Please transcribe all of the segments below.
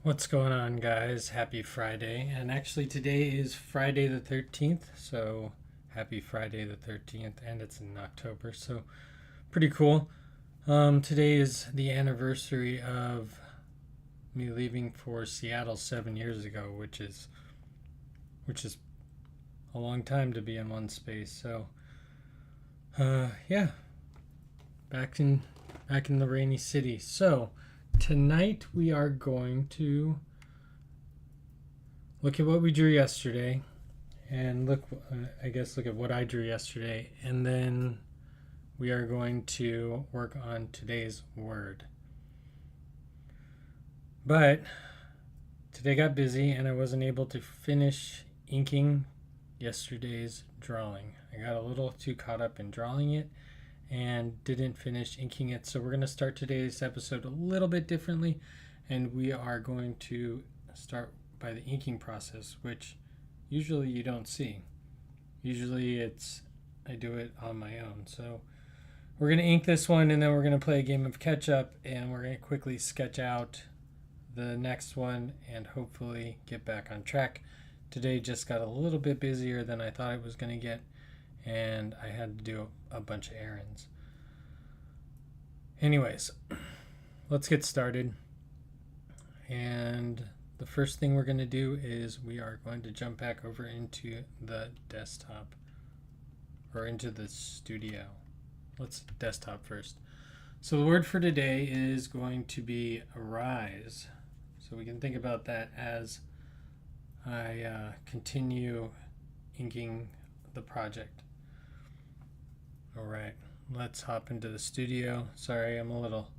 What's going on, guys? Happy Friday. And actually, today is Friday the 13th. So, happy Friday the 13th. And it's in October. So, pretty cool. Today is the anniversary of me leaving for Seattle 7 years ago, which is a long time to be in one space. So, yeah, back in back in the rainy city. So, tonight we are going to look at what we drew yesterday and look at what I drew yesterday, and then we are going to work on today's word. But today got busy and I wasn't able to finish inking yesterday's drawing. I got a little too caught up in drawing it and didn't finish inking it. So we're going to start today's episode a little bit differently, and we are going to start by the inking process, which usually you don't see. Usually I do it on my own. So we're going to ink this one, and then we're going to play a game of catch up, and we're going to quickly sketch out the next one and hopefully get back on track. Today just got a little bit busier than I thought it was going to get, and I had to do a bunch of errands. Anyways, let's get started. And the first thing we're going to do is we are going to jump back over into the desktop or into the studio. Let's desktop first. So the word for today is going to be arise. So we can think about that as I continue inking the project. All right, let's hop into the studio. Sorry, I'm a little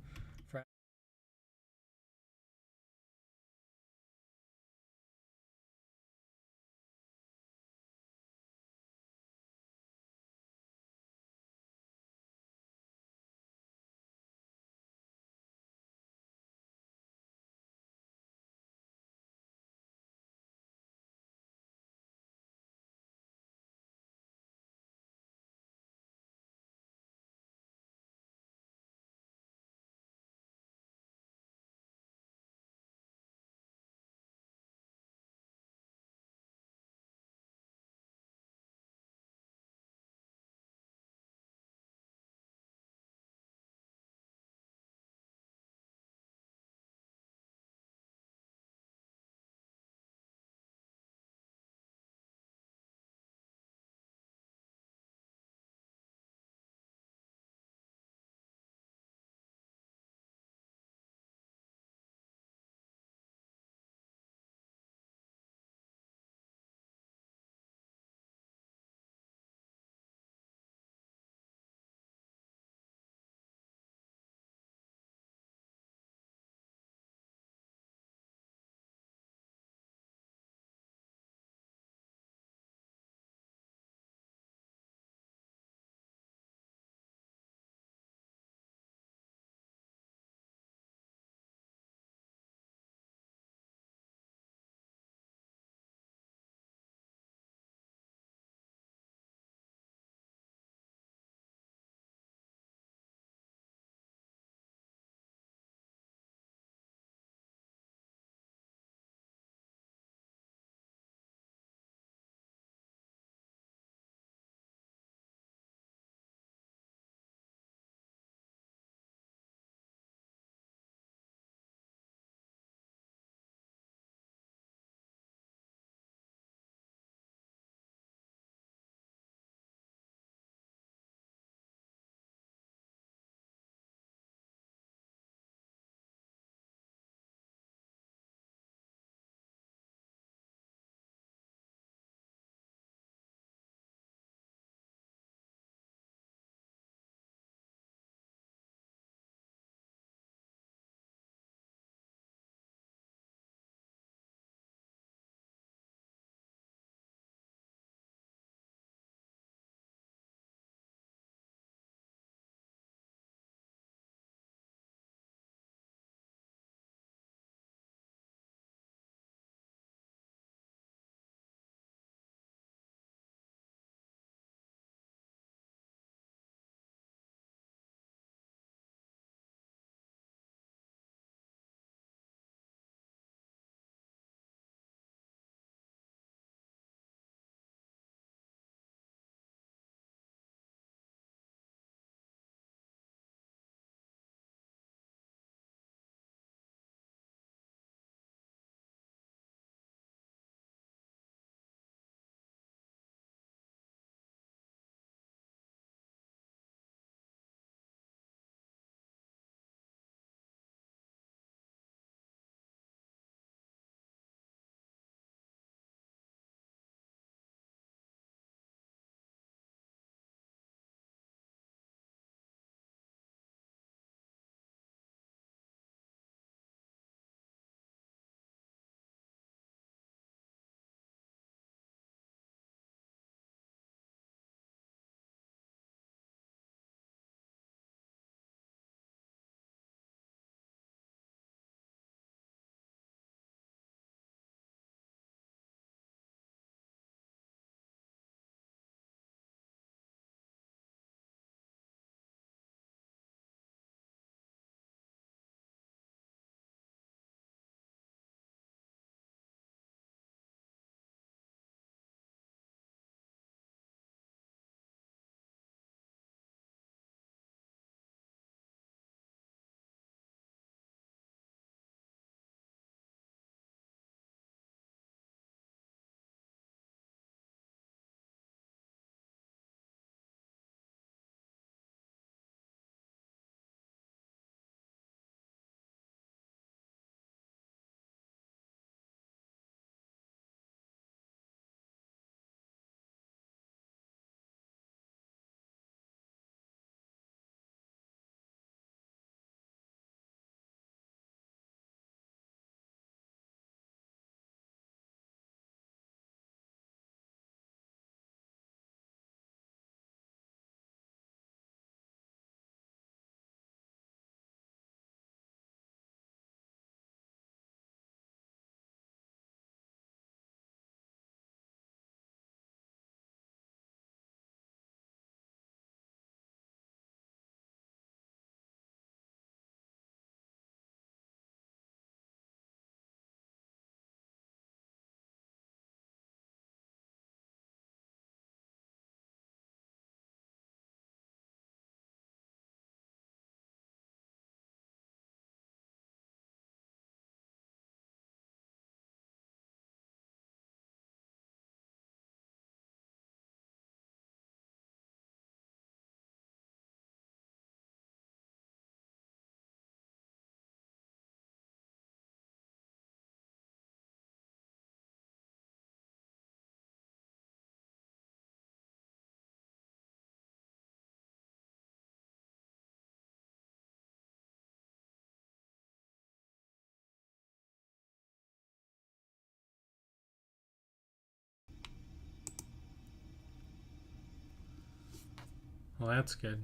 Well, that's good.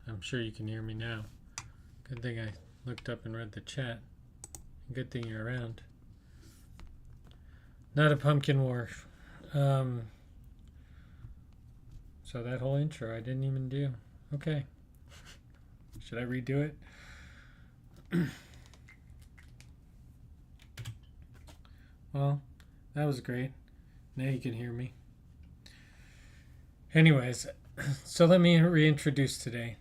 I'm sure you can hear me now. Good thing I looked up and read the chat. Good thing you're around. Not a pumpkin war. So that whole intro I didn't even do. Okay. Should I redo it? Well, that was great. Now you can hear me. Anyways, so let me reintroduce today.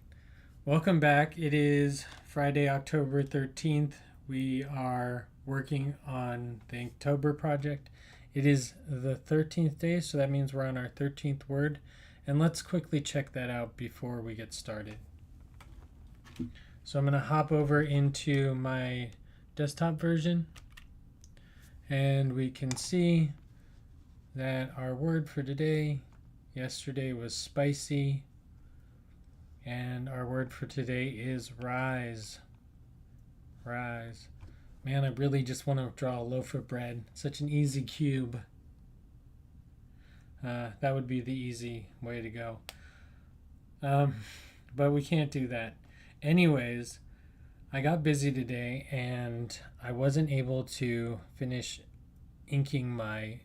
Welcome back. It is Friday, October 13th. We are working on the Inktober project. It is the 13th day, so that means we're on our 13th word. And let's quickly check that out before we get started. So I'm going to hop over into my desktop version. And we can see that our word for today, yesterday was spicy. And our word for today is rise. Rise. Man, I really just want to draw a loaf of bread. Such an easy cube. That would be the easy way to go. But we can't do that. Anyways, I got busy today and I wasn't able to finish inking my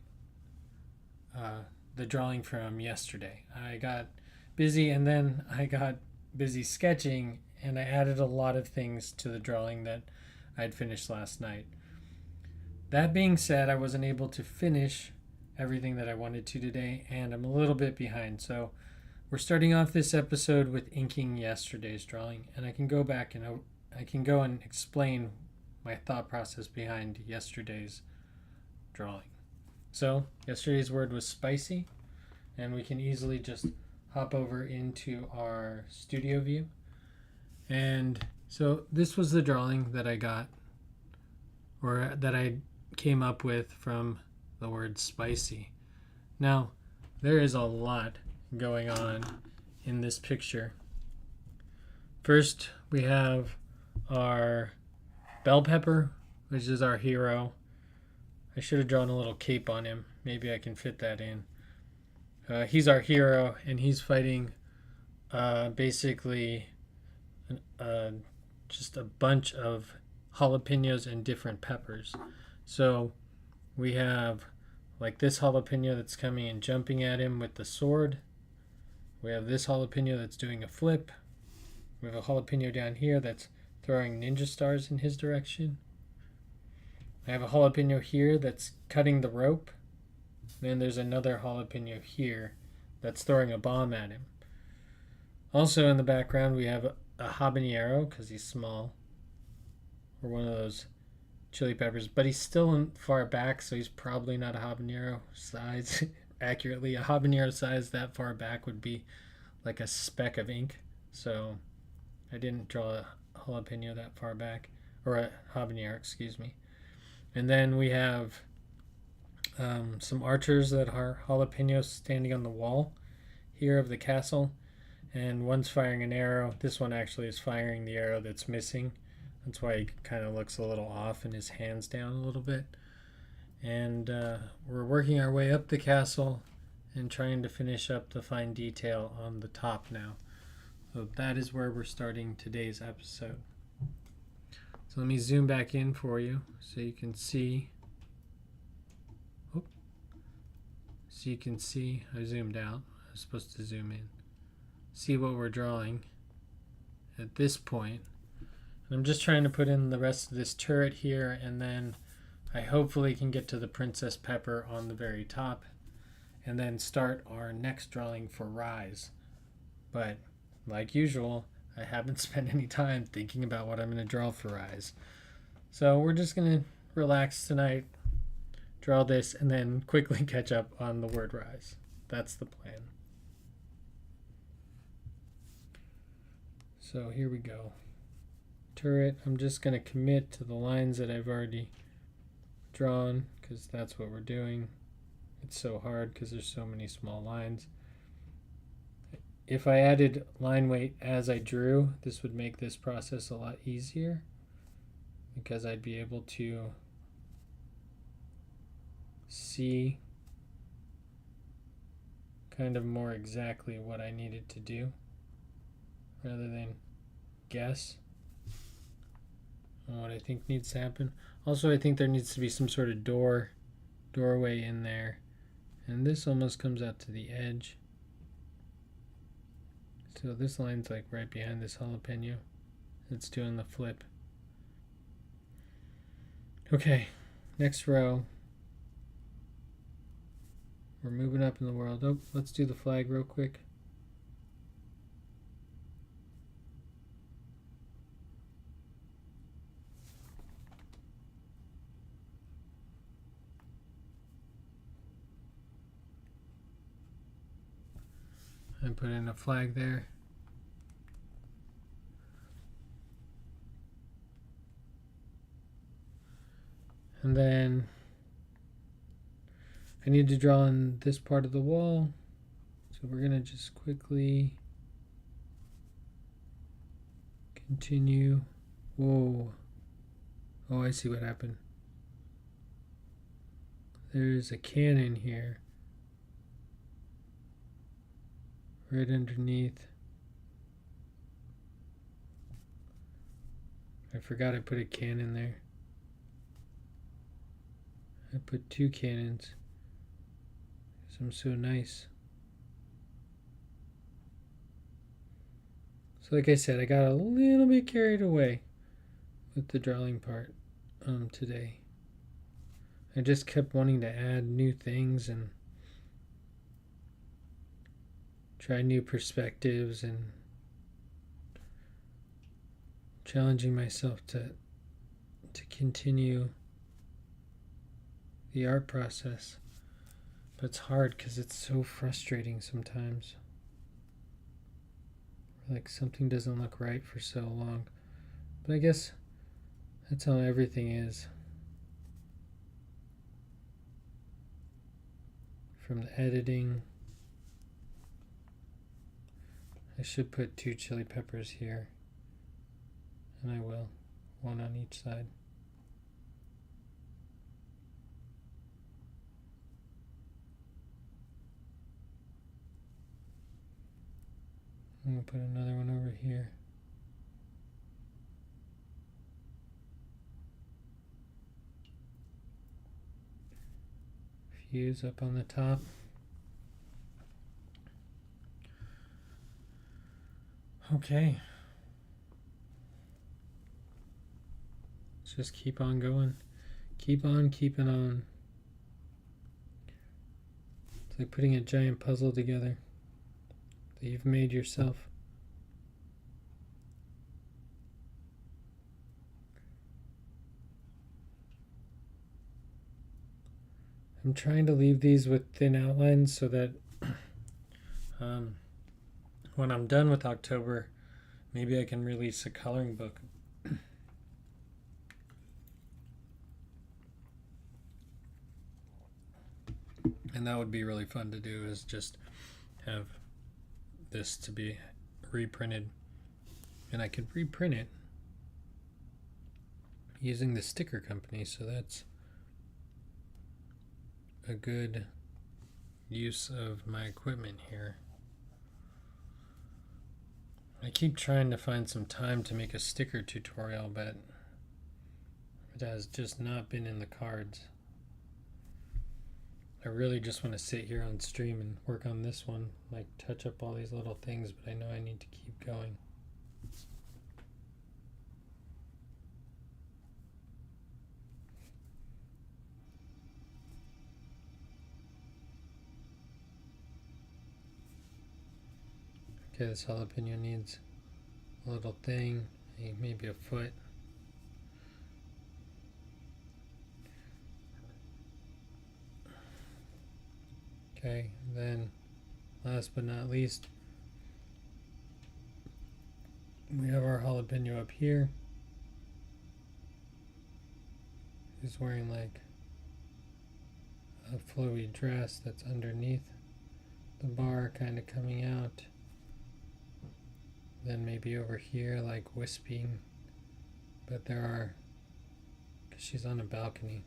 the drawing from yesterday. I got busy and then I got busy sketching and I added a lot of things to the drawing that I'd finished last night. That being said, I wasn't able to finish everything that I wanted to today and I'm a little bit behind. So we're starting off this episode with inking yesterday's drawing, and I can go back and I can go and explain my thought process behind yesterday's drawing. So yesterday's word was spicy, and we can easily just hop over into our studio view. And so this was the drawing that I got, or that I came up with from the word spicy. Now, there is a lot going on in this picture. First, we have our bell pepper, which is our hero. I should have drawn a little cape on him. Maybe I can fit that in. He's our hero, and he's fighting basically just a bunch of jalapenos and different peppers. So we have like this jalapeno that's coming and jumping at him with the sword. We have this jalapeno that's doing a flip. We have a jalapeno down here that's throwing ninja stars in his direction. I have a jalapeno here that's cutting the rope. Then there's another jalapeno here that's throwing a bomb at him. Also in the background we have a habanero, because he's small, or one of those chili peppers, but he's still in far back, so he's probably not a habanero size. Accurately, a habanero size that far back would be like a speck of ink, so I didn't draw a jalapeno that far back, or a habanero, excuse me. And then we have some archers that are jalapenos standing on the wall here of the castle, and one's firing an arrow. This one actually is firing the arrow that's missing. That's why he kind of looks a little off and his hand's down a little bit. And we're working our way up the castle and trying to finish up the fine detail on the top now. So that is where we're starting today's episode. So let me zoom back in for you so you can see. So you can see, I zoomed out. I was supposed to zoom in. See what we're drawing at this point. And I'm just trying to put in the rest of this turret here, and then I hopefully can get to the Princess Pepper on the very top and then start our next drawing for Rise. But like usual, I haven't spent any time thinking about what I'm going to draw for Rise. So we're just going to relax tonight, draw this, and then quickly catch up on the word Rise. That's the plan. So here we go. Turret, I'm just going to commit to the lines that I've already drawn, because that's what we're doing. It's so hard because there's so many small lines. If I added line weight as I drew, this would make this process a lot easier, because I'd be able to see kind of more exactly what I needed to do. rather than guess on what I think needs to happen. Also, I think there needs to be some sort of doorway in there. And this almost comes out to the edge. So this line's like right behind this jalapeno. It's doing the flip. Okay, next row. We're moving up in the world. Oh, let's do the flag real quick. And put in a flag there. And then I need to draw on this part of the wall. So we're going to just quickly continue. Whoa. Oh, I see what happened. There's a cannon here. Right underneath. I forgot I put a cannon there. I put 2 cannons. Because I'm so nice. So like I said, I got a little bit carried away with the drawing part today. I just kept wanting to add new things and try new perspectives and challenging myself to continue the art process. But it's hard because it's so frustrating sometimes. Like something doesn't look right for so long. But I guess that's how everything is. From the editing. I should put 2 chili peppers here. And I will. 1 on each side. I'm going to put another one over here. Fuse up on the top. Okay. Let's just keep on going. Keep on keeping on. It's like putting a giant puzzle together that you've made yourself. I'm trying to leave these with thin outlines so that when I'm done with October, maybe I can release a coloring book. And that would be really fun to do, is just have this to be reprinted. And I could reprint it using the sticker company, so that's a good use of my equipment here. I keep trying to find some time to make a sticker tutorial, but it has just not been in the cards. I really just want to sit here on stream and work on this one, like touch up all these little things, but I know I need to keep going. Okay, this jalapeno needs a little thing, maybe a foot. Okay, then last but not least, we have our jalapeno up here. He's wearing like a flowy dress that's underneath the bar, kind of coming out. Then maybe over here, like wisping, but there are, because she's on a balcony.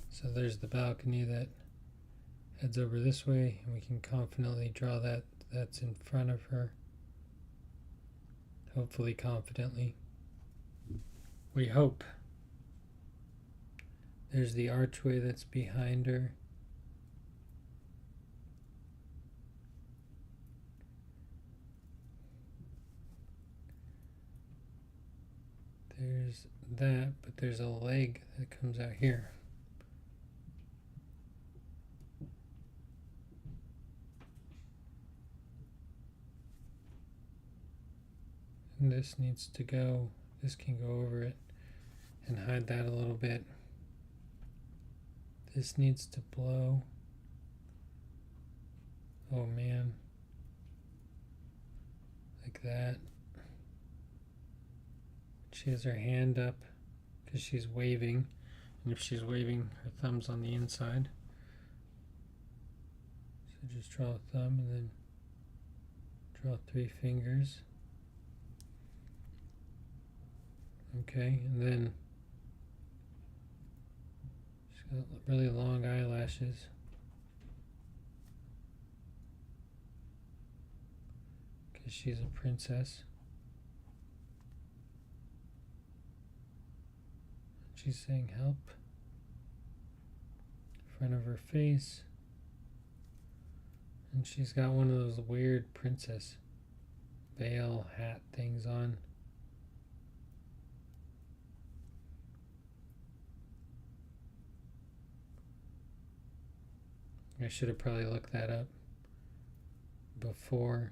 So there's the balcony that heads over this way, and we can confidently draw that that's in front of her. hopefully confidently. We hope. There's the archway that's behind her. There's that, but there's a leg that comes out here. And this needs to go, this can go over it and hide that a little bit. This needs to blow. Oh man. Like that. She has her hand up because she's waving. And if she's waving, her thumb's on the inside. So just draw a thumb and then draw 3 fingers. Okay, and then she's got really long eyelashes. Because she's a princess. She's saying help in front of her face. And she's got one of those weird princess veil hat things on. I should have probably looked that up before.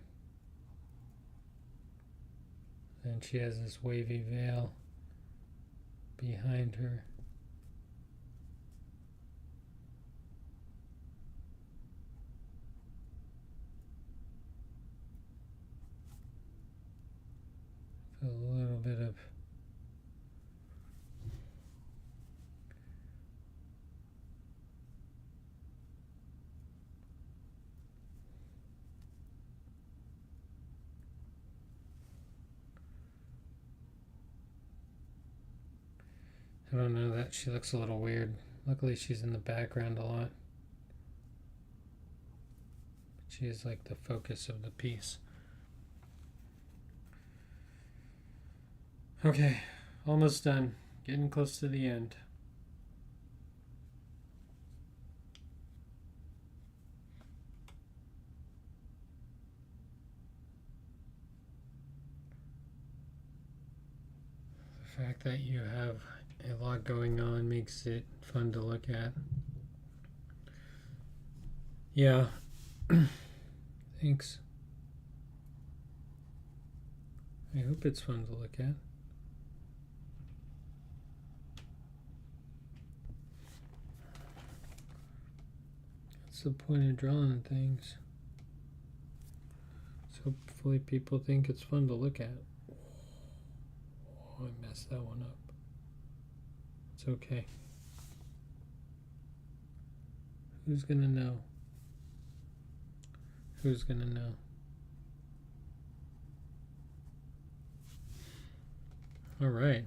And she has this wavy veil behind her. A little bit of I don't know, that she looks a little weird. Luckily she's in the background a lot. She is like the focus of the piece. Okay, almost done. Getting close to the end. The fact that you have a lot going on makes it fun to look at. Yeah. Thanks. I hope it's fun to look at. That's the point of drawing things. So hopefully people think it's fun to look at. Oh, I messed that one up. It's okay. Who's gonna know? Who's gonna know? All right.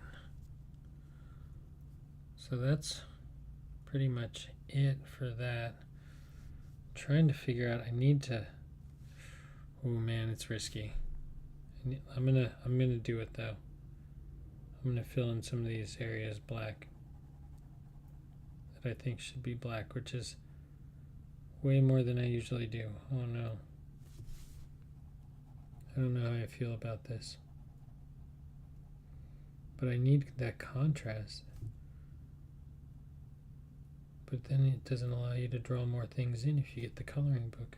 So that's pretty much it for that. I'm trying to figure out. I need to. Oh man, it's risky. I'm gonna do it though. I'm gonna fill in some of these areas black that I think should be black, which is way more than I usually do. Oh no. I don't know how I feel about this. But I need that contrast. But then it doesn't allow you to draw more things in if you get the coloring book.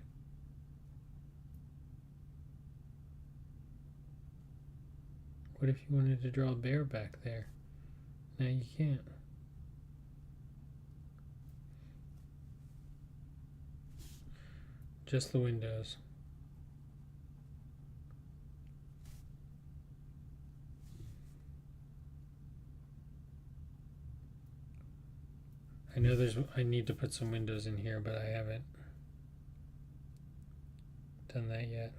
What if you wanted to draw a bear back there? Now you can't. Just the windows. I know I need to put some windows in here, but I haven't done that yet.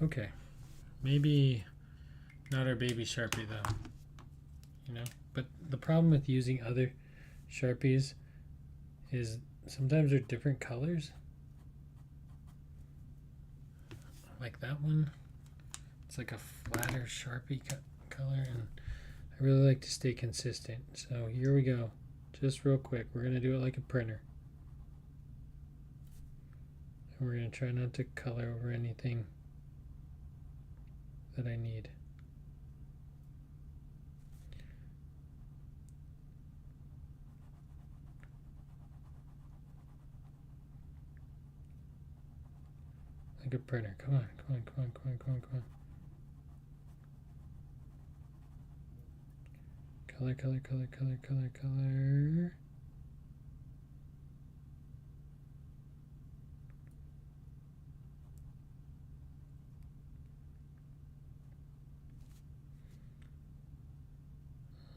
Okay. Maybe not our baby Sharpie though. You know? But the problem with using other Sharpies is sometimes they're different colors. Like that one. It's like a flatter Sharpie color, and I really like to stay consistent. So here we go. Just real quick, we're going to do it like a printer. And we're going to try not to color over anything that I need. Like a printer. Come on, come on, come on, come on, come on, come on. Color, color, color, color, color, color.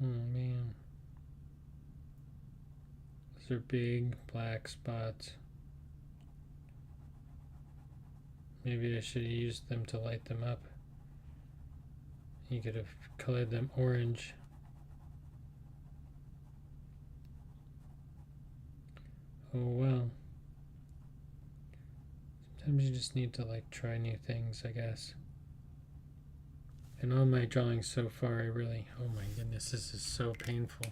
Oh man. Those are big black spots. Maybe I should have used them to light them up. You could have colored them orange. Oh well. Sometimes you just need to like try new things, I guess. And all my drawings so far, I really, oh my goodness, this is so painful.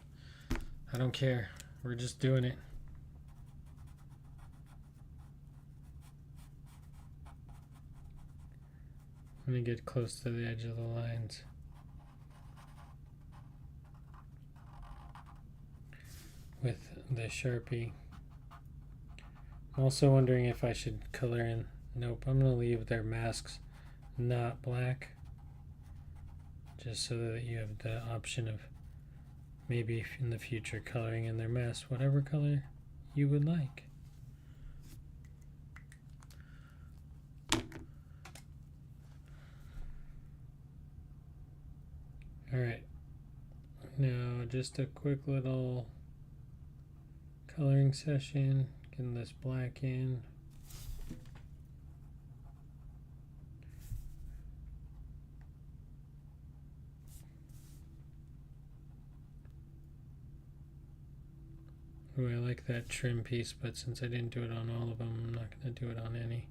I don't care. We're just doing it. I'm going to get close to the edge of the lines. With the Sharpie. I'm also wondering if I should color in. Nope, I'm going to leave their masks not black. Just so that you have the option of maybe in the future coloring in their mask whatever color you would like. Alright, now just a quick little coloring session, getting this black in. Ooh, I like that trim piece, but since I didn't do it on all of them, I'm not going to do it on any.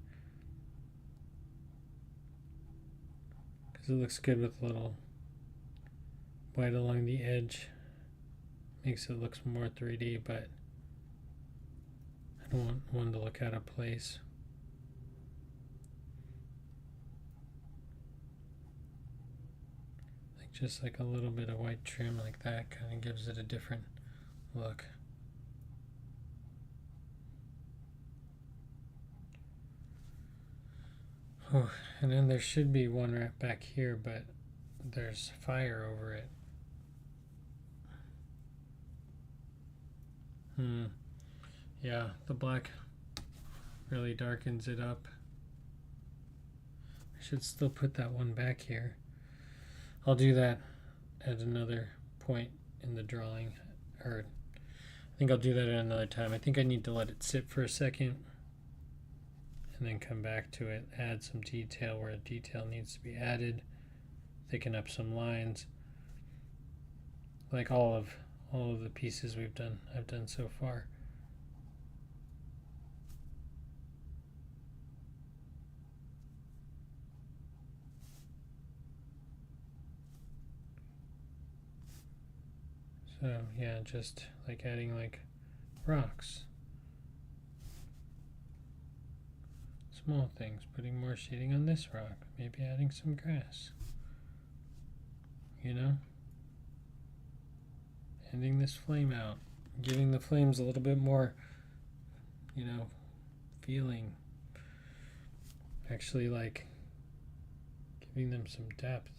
Because it looks good with a little white along the edge. Makes it look more 3D, but I don't want one to look out of place. Like just like a little bit of white trim like that kind of gives it a different look. Oh, and then there should be one right back here, but there's fire over it. Yeah, the black really darkens it up. I should still put that one back here. I'll do that at another point in the drawing, or I think I'll do that at another time. I think I need to let it sit for a second and then come back to it, add some detail where detail needs to be added, thicken up some lines, like all of the pieces I've done so far. So yeah, just like adding like rocks, small things, putting more shading on this rock, maybe adding some grass, you know, ending this flame out, giving the flames a little bit more, you know, feeling, actually like giving them some depth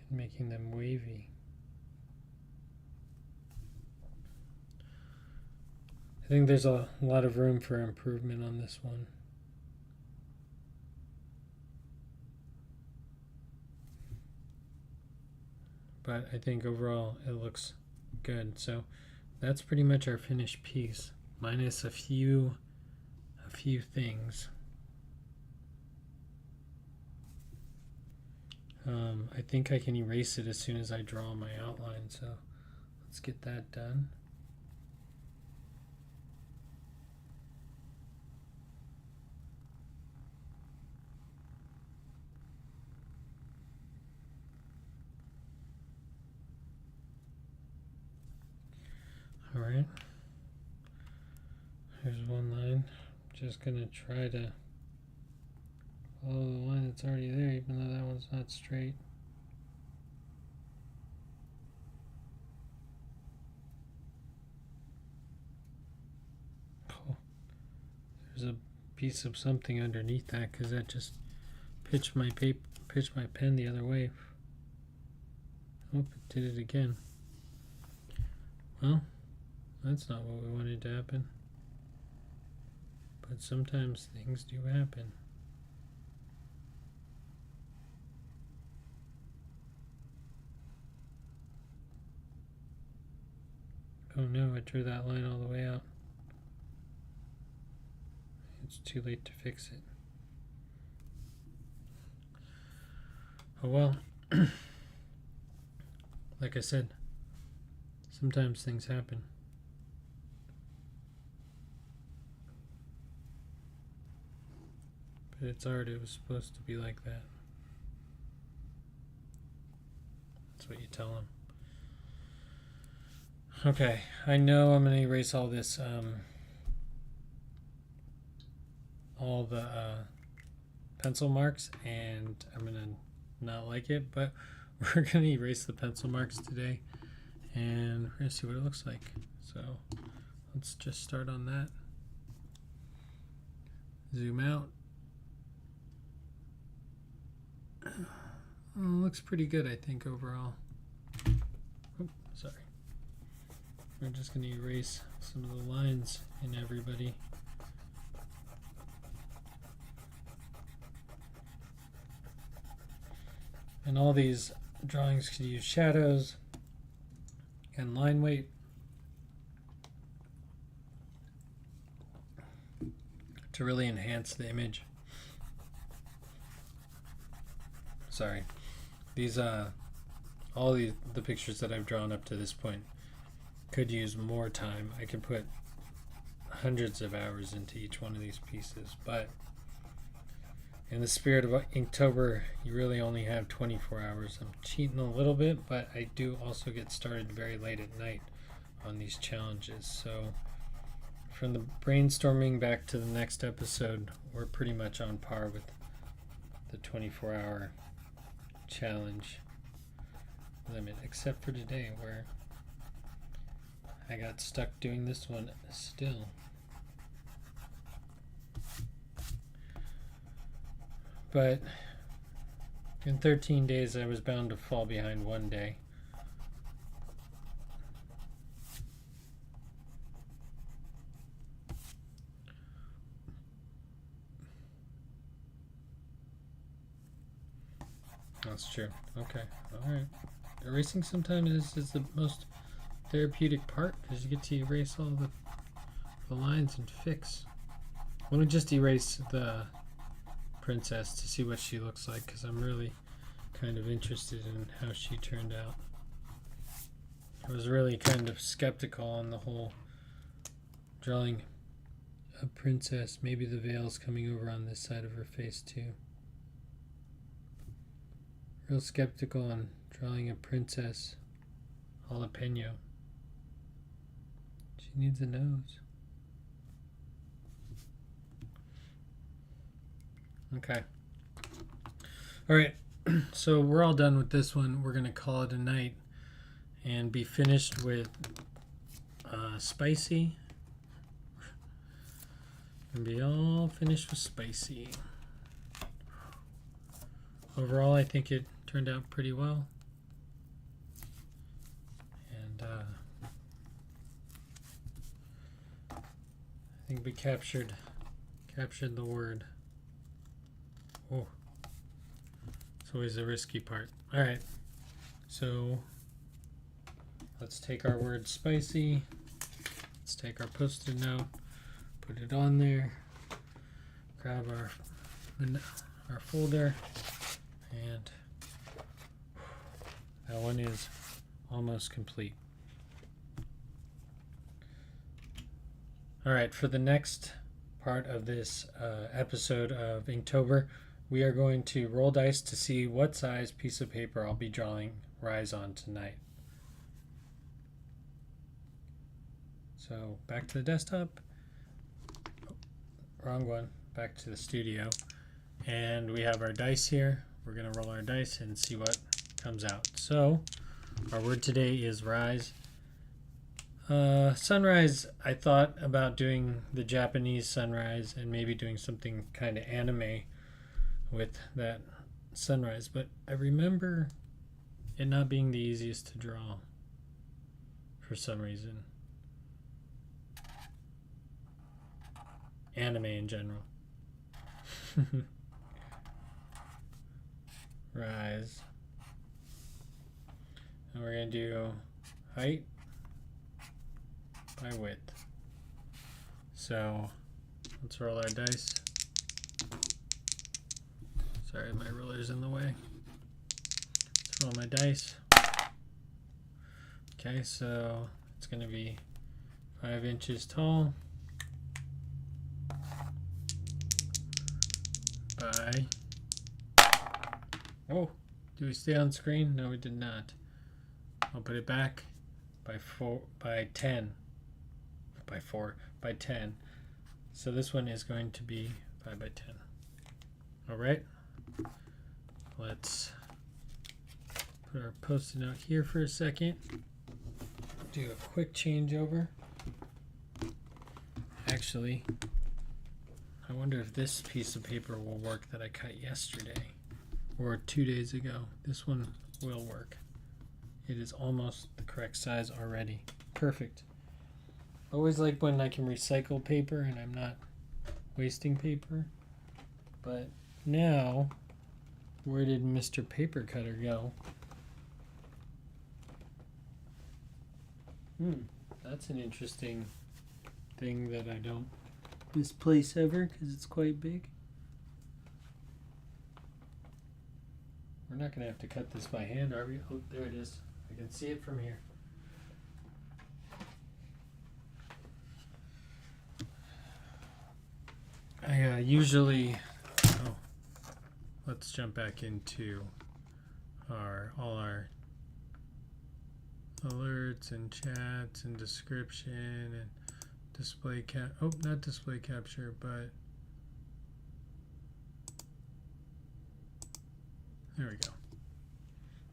and making them wavy. I think there's a lot of room for improvement on this one. But I think overall it looks good. So that's pretty much our finished piece, minus a few things. I think I can erase it as soon as I draw my outline, so let's get that done. Alright. Here's one line. Just gonna try to follow the line that's already there, even though that one's not straight. Oh, there's a piece of something underneath that because that just pitched my pen the other way. Oh, it did it again. Well, that's not what we wanted to happen. But sometimes things do happen. Oh no, I drew that line all the way out. It's too late to fix it. Oh well. Like I said, sometimes things happen. But it's art, it was supposed to be like that. That's what you tell them. Okay, I know I'm going to erase all this, all the pencil marks, and I'm going to not like it, but we're going to erase the pencil marks today, and we're going to see what it looks like. So let's just start on that. Zoom out. Oh, looks pretty good, I think, overall. Oh, sorry. We're just going to erase some of the lines in everybody. And all these drawings can use shadows and line weight to really enhance the image. Sorry. These all the pictures that I've drawn up to this point could use more time. I could put hundreds of hours into each one of these pieces, but in the spirit of Inktober, you really only have 24 hours. I'm cheating a little bit, but I do also get started very late at night on these challenges. So from the brainstorming back to the next episode, we're pretty much on par with the 24-hour challenge limit, except for today where I got stuck doing this one still. But in 13 days I was bound to fall behind one day. That's true. Okay. Alright. Erasing sometimes is the most therapeutic part because you get to erase all the lines and fix. Let me just erase the princess to see what she looks like because I'm really kind of interested in how she turned out. I was really kind of skeptical on the whole drawing a princess. Maybe the veil's coming over on this side of her face too. Real skeptical on drawing a princess jalapeno. She needs a nose. Okay. Alright, so we're all done with this one. We're going to call it a night and be finished with spicy. And be all finished with spicy. Overall, I think it turned out pretty well. And I think we captured the word. Oh, it's always the risky part. All right, so let's take our word spicy. Let's take our Post-it note, put it on there, grab our folder, and that one is almost complete. All right, for the next part of this episode of Inktober, we are going to roll dice to see what size piece of paper I'll be drawing Rise on tonight. So back to the desktop. Oh, wrong one. Back to the studio. And we have our dice here. We're going to roll our dice and see what comes out. So our word today is rise. Sunrise, I thought about doing the Japanese sunrise and maybe doing something kind of anime with that sunrise, but I remember it not being the easiest to draw for some reason. Anime in general. Rise. And we're going to do height by width. So let's roll our dice. Sorry, my ruler's in the way. Let's roll my dice. Okay, so it's going to be 5 inches tall by... Oh, do we stay on screen? No, we did not. I'll put it back by 10. By 10. So this one is going to be 5 by 10. All right. Let's put our post-it note here for a second. Do a quick changeover. Actually, I wonder if this piece of paper will work that I cut yesterday or 2 days ago. This one will work. It is almost the correct size already. Perfect. Always like when I can recycle paper and I'm not wasting paper. But now, where did Mr. Paper Cutter go? That's an interesting thing that I don't misplace ever because it's quite big. We're not going to have to cut this by hand, are we? Oh, there it is. I can see it from here. I usually... Oh, let's jump back into all our alerts and chats and description and display not display capture, but there we go.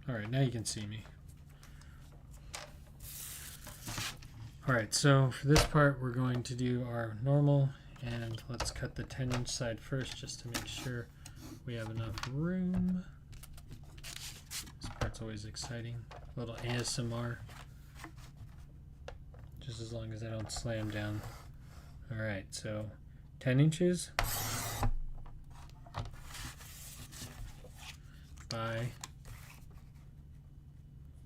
All right, now you can see me. All right, so for this part, we're going to do our normal, and let's cut the 10-inch side first just to make sure we have enough room. This part's always exciting. A little ASMR. Just as long as I don't slam down. All right, so 10 inches by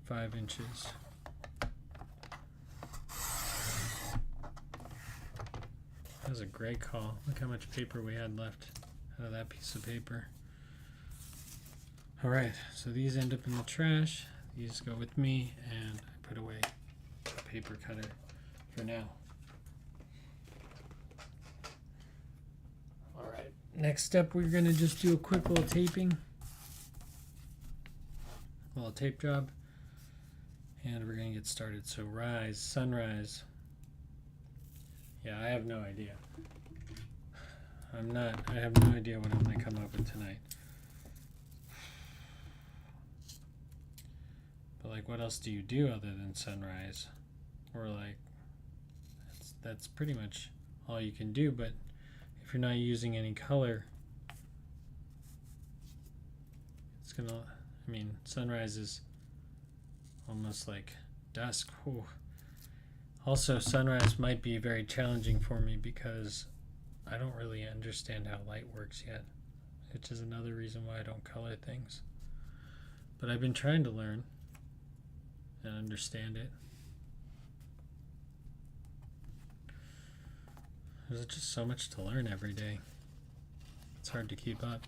5 inches. That was a great call. Look how much paper we had left out of that piece of paper. All right, so these end up in the trash. These go with me, and I put away the paper cutter for now. All right, next step, we're gonna just do a quick little taping. A little tape job. And we're gonna get started. So rise, sunrise. Yeah, I have no idea. I have no idea what I'm going to come up with tonight. But like, what else do you do other than sunrise? Or like, that's pretty much all you can do. But if you're not using any color, it's going to, I mean, sunrise is almost like dusk. Ooh. Also, sunrise might be very challenging for me because I don't really understand how light works yet, which is another reason why I don't color things. But I've been trying to learn and understand it. There's just so much to learn every day. It's hard to keep up.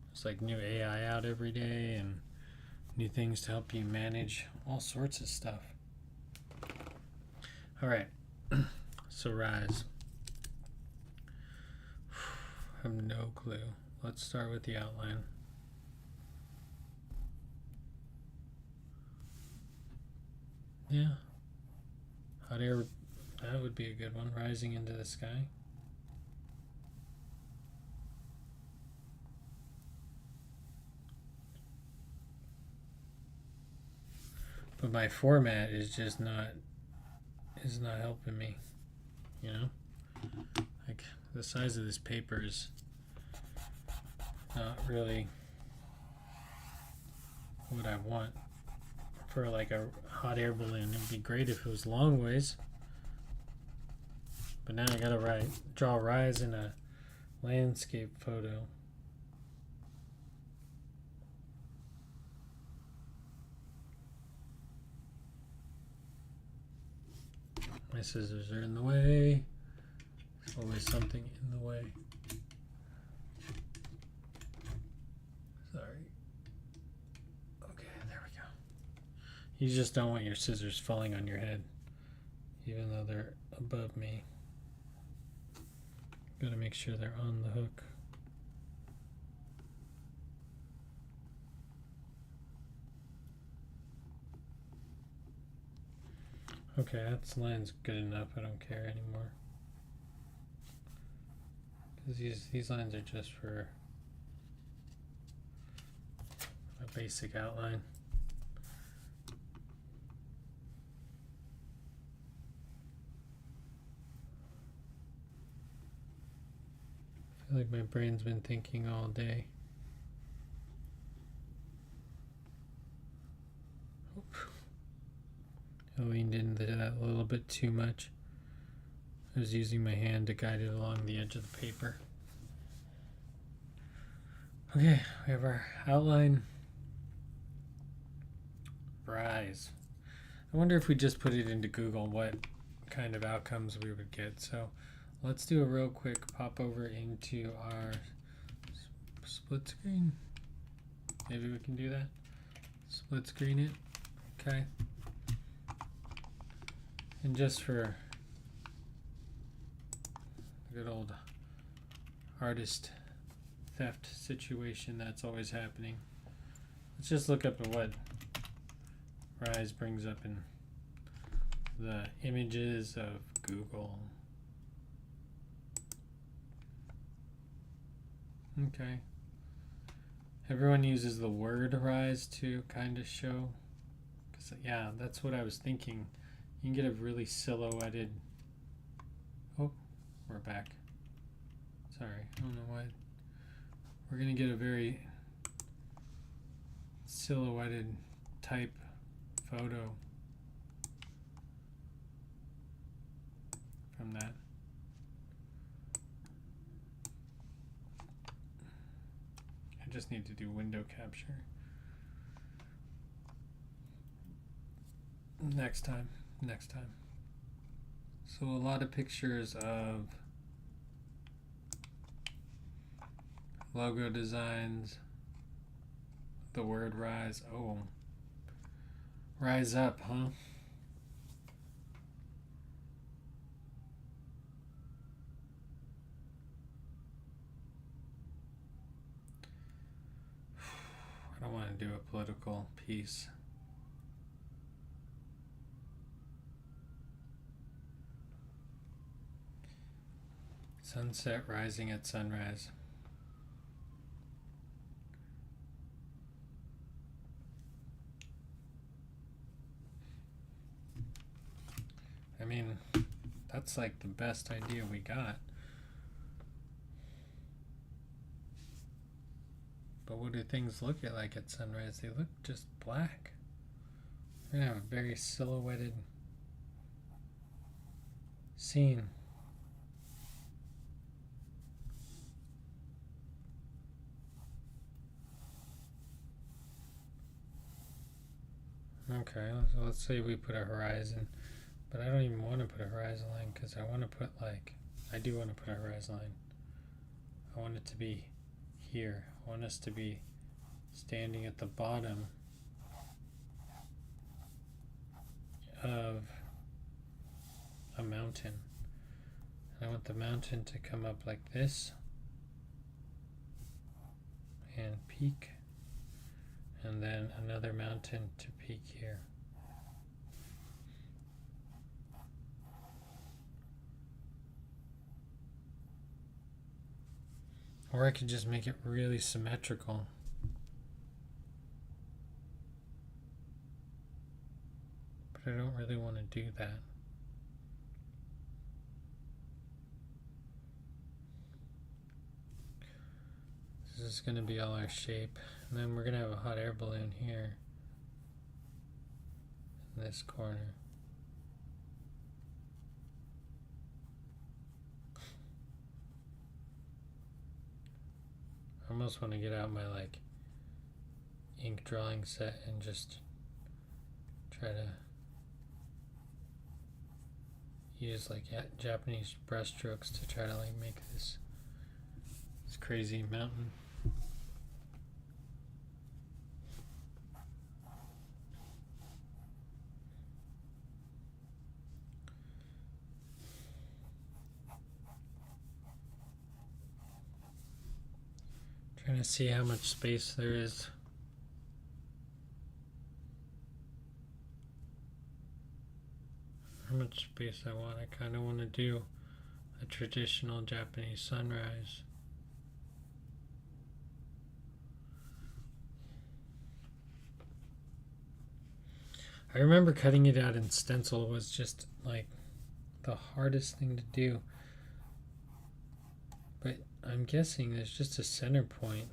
There's like new AI out every day and new things to help you manage all sorts of stuff. All right, so rise. I have no clue. Let's start with the outline. Yeah, Hot air, that would be a good one. Rising into the sky. But my format is just not helping me, you know? Like the size of this paper is not really what I want for like a hot air balloon. It'd be great if it was long ways. But now I gotta draw a rise in a landscape photo. My scissors are in the way. There's always something in the way. Sorry. Okay, there we go. You just don't want your scissors falling on your head, even though they're above me. Gotta make sure they're on the hook. Okay, that line's good enough. I don't care anymore. Because these lines are just for a basic outline. I feel like my brain's been thinking all day. I leaned into that a little bit too much. I was using my hand to guide it along the edge of the paper. Okay, we have our outline. Rise. I wonder if we just put it into Google what kind of outcomes we would get. So let's do a real quick pop over into our split screen. Maybe we can do that. Split screen it. Okay. And just for a good old artist theft situation that's always happening, let's just look up at what Rise brings up in the images of Google. Okay. Everyone uses the word rise to kind of show. Cause yeah, that's what I was thinking. You can get a really silhouetted. Oh, we're back. Sorry, I don't know why. We're gonna get a very silhouetted type photo from that. I just need to do window capture next time. So a lot of pictures of logo designs, the word rise. Oh, rise up, huh? I don't want to do a political piece. Sunset rising at sunrise. I mean, that's like the best idea we got. But what do things look like at sunrise? They look just black. We're gonna have a very silhouetted scene. Okay, so let's say we put a horizon, but I don't even want to put a horizon line because I want to put I do want to put a horizon line. I want it to be here. I want us to be standing at the bottom of a mountain. I want the mountain to come up like this and peak, and then another mountain to peak here. Or I could just make it really symmetrical. But I don't really want to do that. This is going to be all our shape. And then we're going to have a hot air balloon here. In this corner. I almost want to get out my ink drawing set and just try to use Japanese brush strokes to try to make this crazy mountain. Trying to see how much space there is. How much space I want. I kind of want to do a traditional Japanese sunrise. I remember cutting it out in stencil was just the hardest thing to do. But I'm guessing there's just a center point.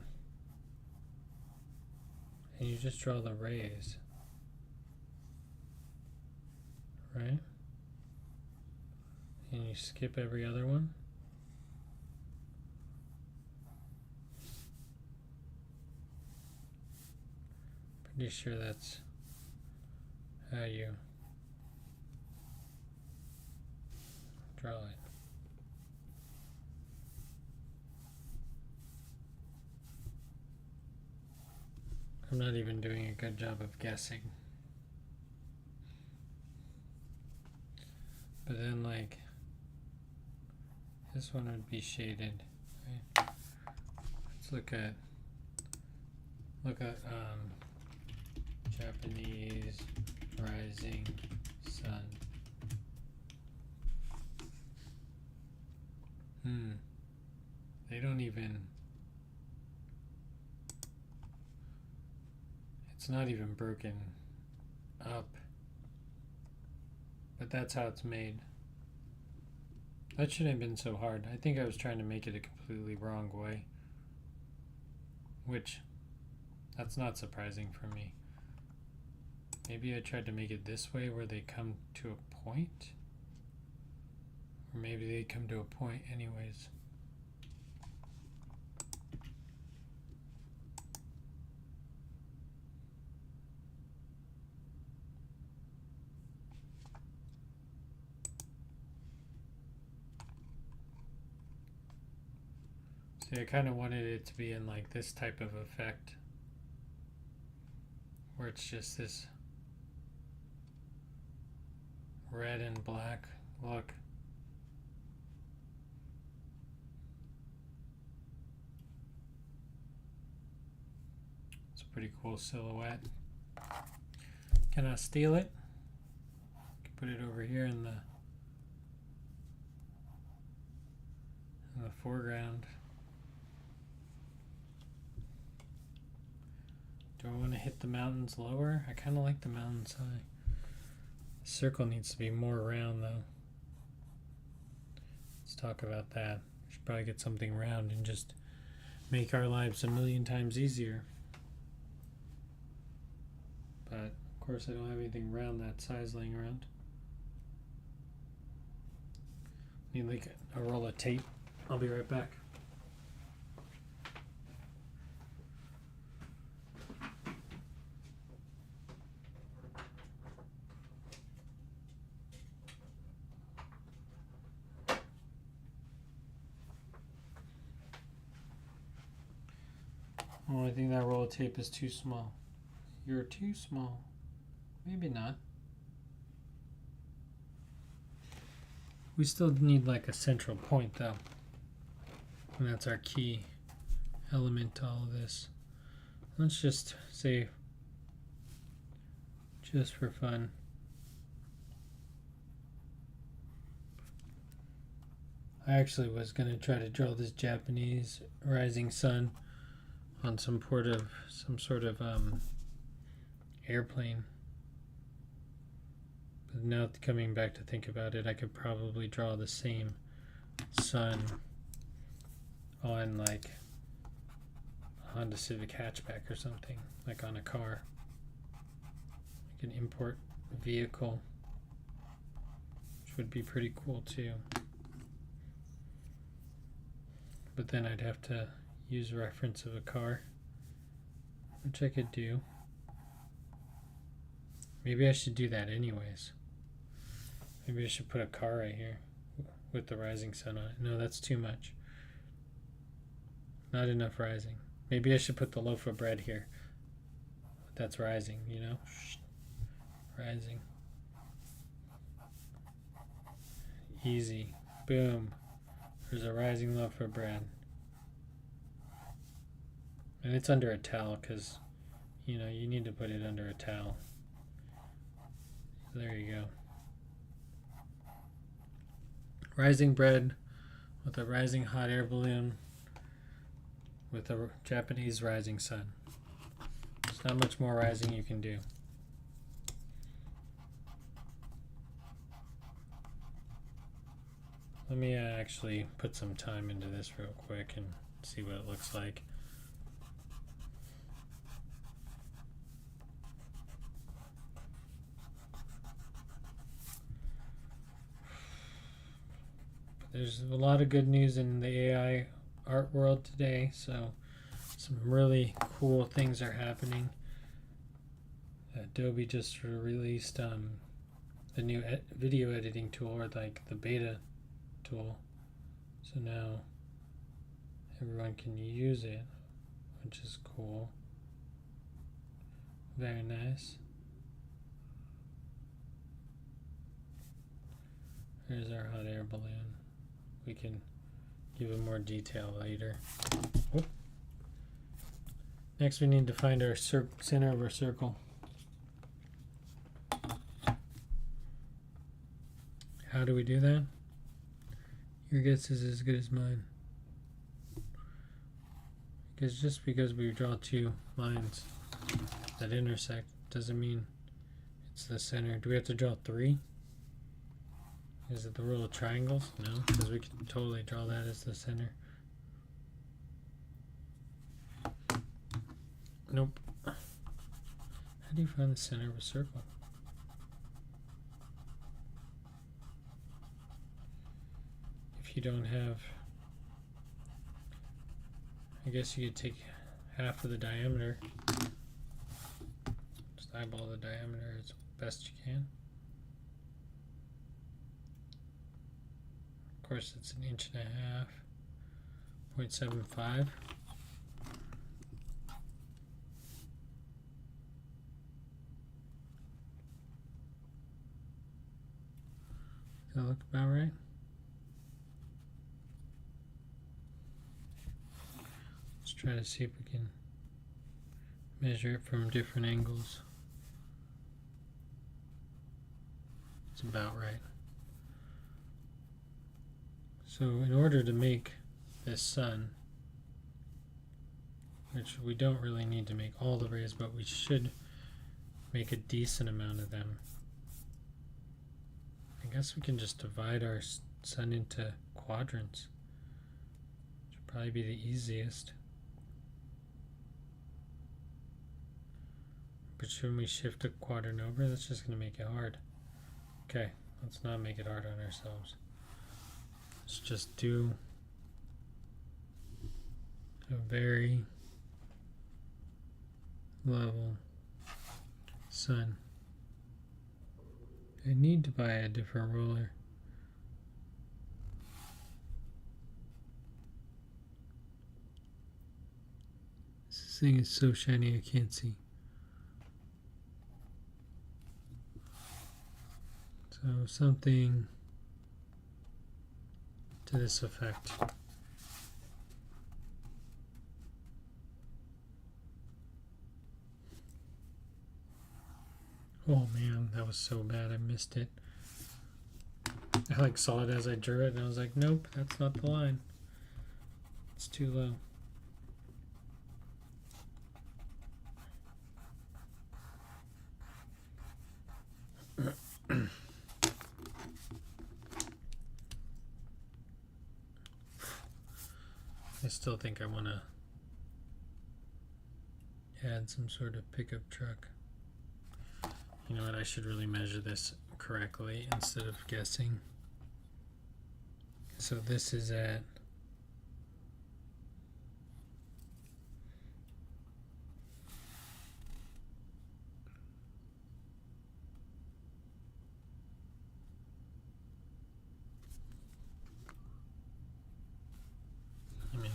And you just draw the rays. Right? And you skip every other one. Pretty sure that's how you draw it. I'm not even doing a good job of guessing. But then this one would be shaded, right? Let's look at Japanese rising sun. They don't even, it's not even broken up, but that's how it's made. That shouldn't have been so hard. I think I was trying to make it a completely wrong way, which that's not surprising for me. Maybe I tried to make it this way where they come to a point, or maybe they come to a point anyways. See, I kind of wanted it to be in this type of effect, where it's just this red and black look. It's a pretty cool silhouette. Can I steal it? Put it over here in the foreground. Do I want to hit the mountains lower? I kind of like the mountains high. The circle needs to be more round though. Let's talk about that. We should probably get something round and just make our lives a million times easier. But of course I don't have anything round that size laying around. Need a roll of tape. I'll be right back. Oh, I think that roll of tape is too small. You're too small. Maybe not. We still need a central point though. And that's our key element to all of this. Let's just say, just for fun, I actually was going to try to draw this Japanese rising sun on some sort of airplane. But now coming back to think about it, I could probably draw the same sun on like a Honda Civic hatchback or something, like on a car. I can import vehicle, which would be pretty cool too. But then I'd have to use a reference of a car, which I could do. Maybe I should do that anyways. Maybe I should put a car right here with the rising sun on it. No, that's too much. Not enough rising. Maybe I should put the loaf of bread here. That's rising, you know? Rising. Easy. Boom. There's a rising loaf of bread. And it's under a towel because, you know, you need to put it under a towel. There you go. Rising bread with a rising hot air balloon with a Japanese rising sun. There's not much more rising you can do. Let me actually put some time into this real quick and see what it looks like. There's a lot of good news in the AI art world today, so some really cool things are happening. Adobe just released the new video editing tool, or like the beta tool, so now everyone can use it, which is cool. Very nice. Here's our hot air balloon. We can give it more detail later. Whoop. Next we need to find our center of our circle. How do we do that? Your guess is as good as mine. Because just because we draw two lines that intersect doesn't mean it's the center. Do we have to draw three? Is it the rule of triangles? No, because we can totally draw that as the center. Nope. How do you find the center of a circle? If you don't have, I guess you could take half of the diameter. Just eyeball the diameter as best you can. Of course, it's 1.5 inches, 0.75. Does that look about right? Let's try to see if we can measure it from different angles. It's about right. So in order to make this sun, which we don't really need to make all the rays, but we should make a decent amount of them. I guess we can just divide our sun into quadrants. Which would probably be the easiest. But shouldn't we shift a quadrant over? That's just going to make it hard. Okay, let's not make it hard on ourselves. Let's just do a very level sun. I need to buy a different roller. This thing is so shiny I can't see. So something to this effect. Oh man, that was so bad I missed it. I like saw it as I drew it, and I was like, nope, that's not the line. It's too low. I still think I want to add some sort of pickup truck. You know what, I should really measure this correctly instead of guessing. So this is at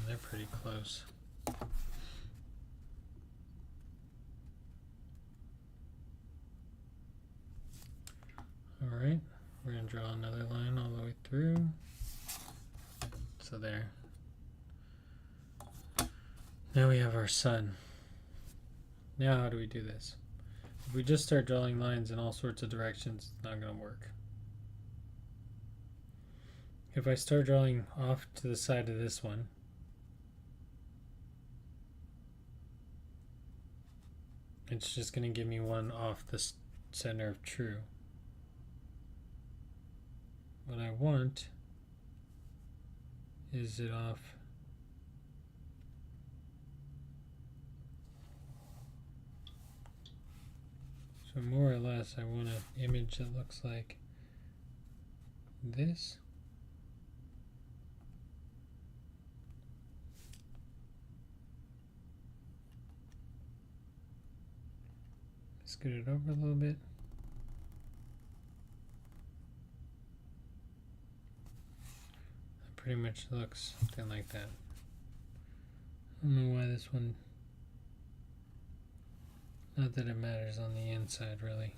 they're pretty close. Alright, we're going to draw another line all the way through. So there. Now we have our sun. Now how do we do this? If we just start drawing lines in all sorts of directions, it's not going to work. If I start drawing off to the side of this one, it's just going to give me one off the center of true. What I want is it off so more or less I want an image that looks like this. Scoot it over a little bit. It pretty much looks something like that. I don't know why this one, not that it matters on the inside really.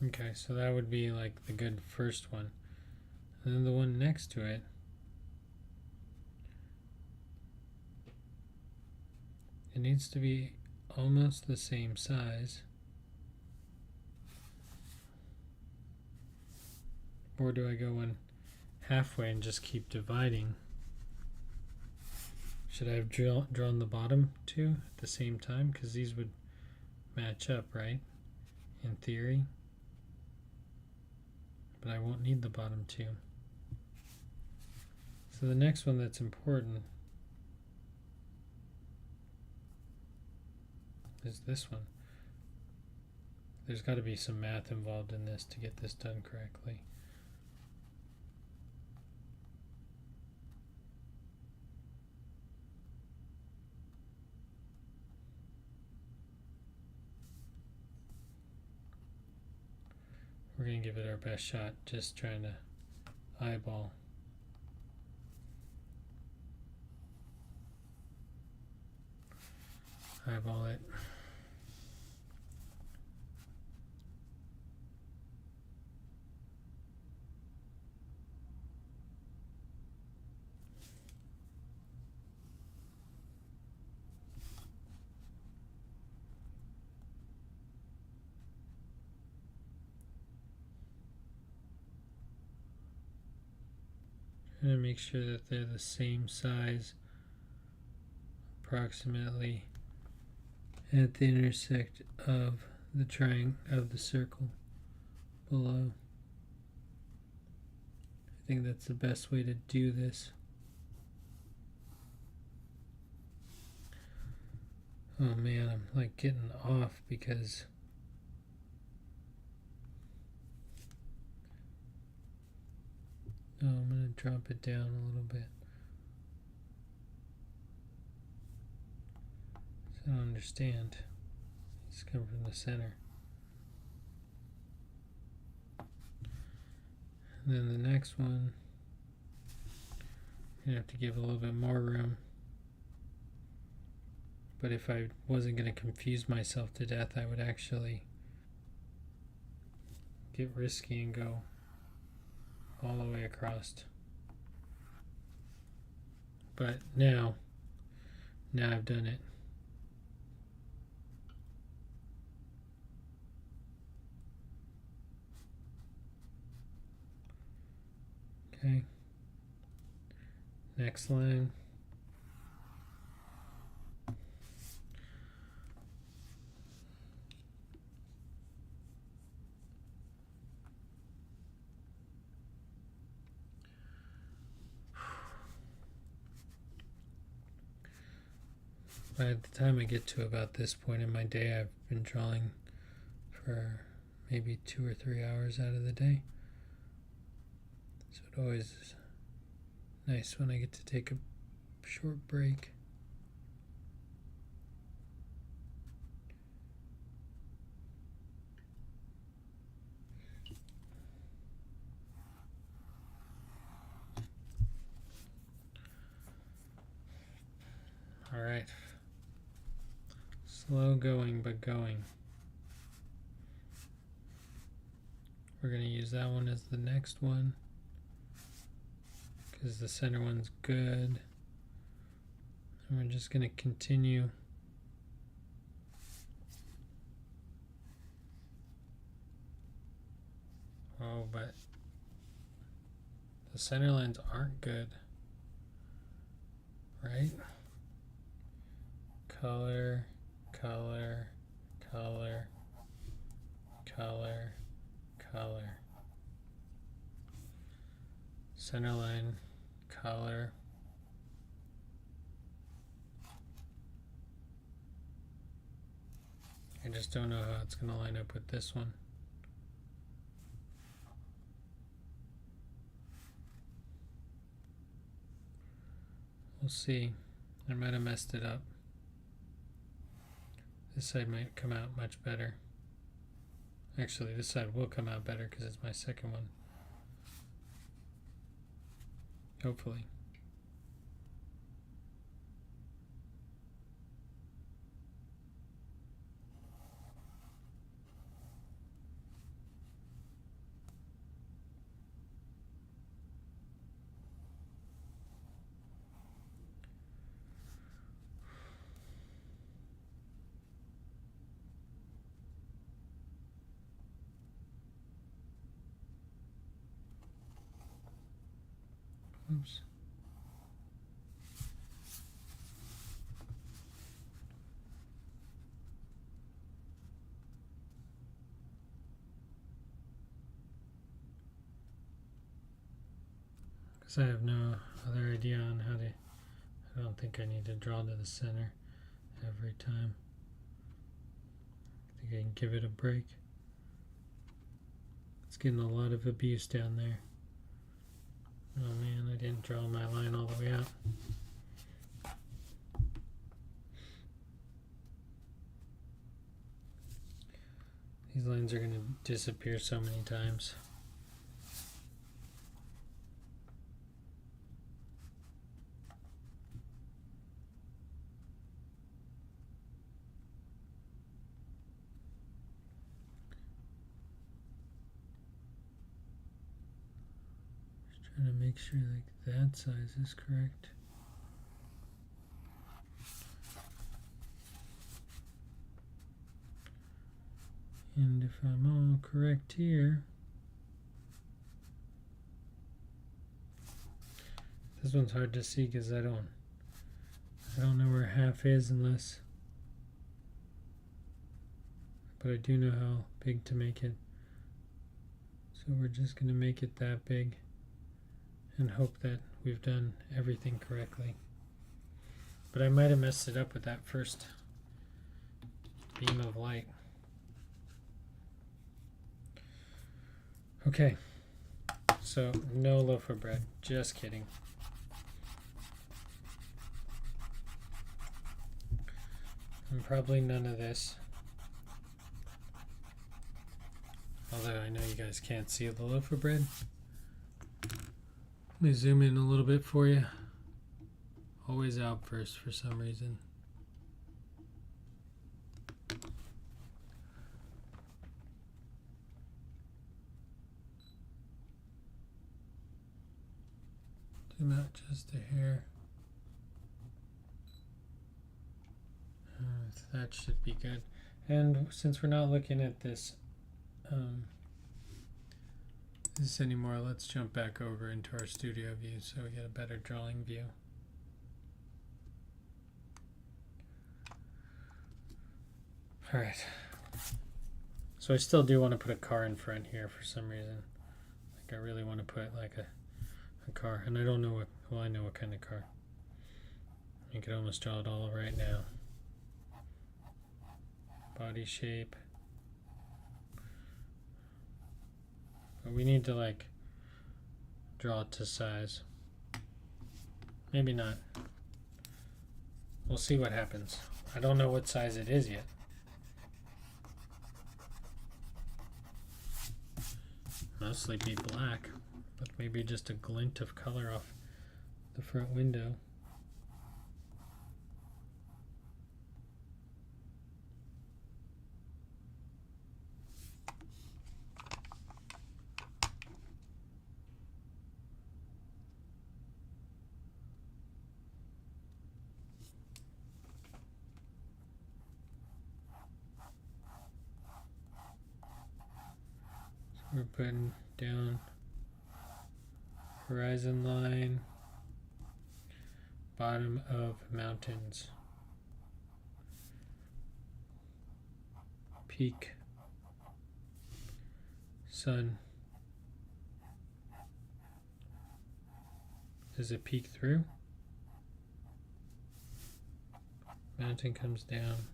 Okay, so that would be like the good first one. And then the one next to it, it needs to be almost the same size. Or do I go one halfway and just keep dividing? Should I have drawn the bottom two at the same time? Because these would match up, right? In theory. But I won't need the bottom two. So the next one that's important is this one. There's got to be some math involved in this to get this done correctly. We're going to give it our best shot, just trying to eyeball. Eyeball it. Trying to make sure that they're the same size approximately at the intersect of the triangle of the circle below. I think that's the best way to do this. Oh man, I'm like getting off because I'm going to drop it down a little bit. I don't understand. It's coming from the center. And then the next one, I'm going to have to give a little bit more room. But if I wasn't going to confuse myself to death, I would actually get risky and go all the way across. But now I've done it. Okay. Next line. By the time I get to about this point in my day, I've been drawing for maybe 2 or 3 hours out of the day. So it always is nice when I get to take a short break. All right. Slow going, but going. We're going to use that one as the next one because the center one's good. And we're just going to continue. Oh, but the center lines aren't good, right? Color, color, color, color, color. Center line, color. I just don't know how it's going to line up with this one. We'll see. I might have messed it up. This side might come out much better. Actually, this side will come out better because it's my second one. Hopefully. Oops. Because I have no other idea on how to. I don't think I need to draw to the center every time. I think I can give it a break. It's getting a lot of abuse down there. Oh man, I didn't draw my line all the way out. These lines are going to disappear so many times. Trying to make sure like that size is correct. And if I'm all correct here, this one's hard to see because I don't know where half is unless, but I do know how big to make it. So we're just going to make it that big and hope that we've done everything correctly. But I might have messed it up with that first beam of light. Okay, so no loaf of bread, just kidding. And probably none of this. Although I know you guys can't see the loaf of bread. Let me zoom in a little bit for you. Always out first for some reason. Zoom out just a hair. That should be good. And since we're not looking at this this anymore, let's jump back over into our studio view so we get a better drawing view. Alright. So I still do want to put a car in front here for some reason. Like I really want to put like a car. And I don't know what, well I know what kind of car. You could almost draw it all right now. Body shape. But we need to like draw it to size. Maybe not. We'll see what happens. I don't know what size it is yet. Mostly be black, but maybe just a glint of color off the front window. We're putting down horizon line, bottom of mountains, peak, sun. Does it peek through? Mountain comes down.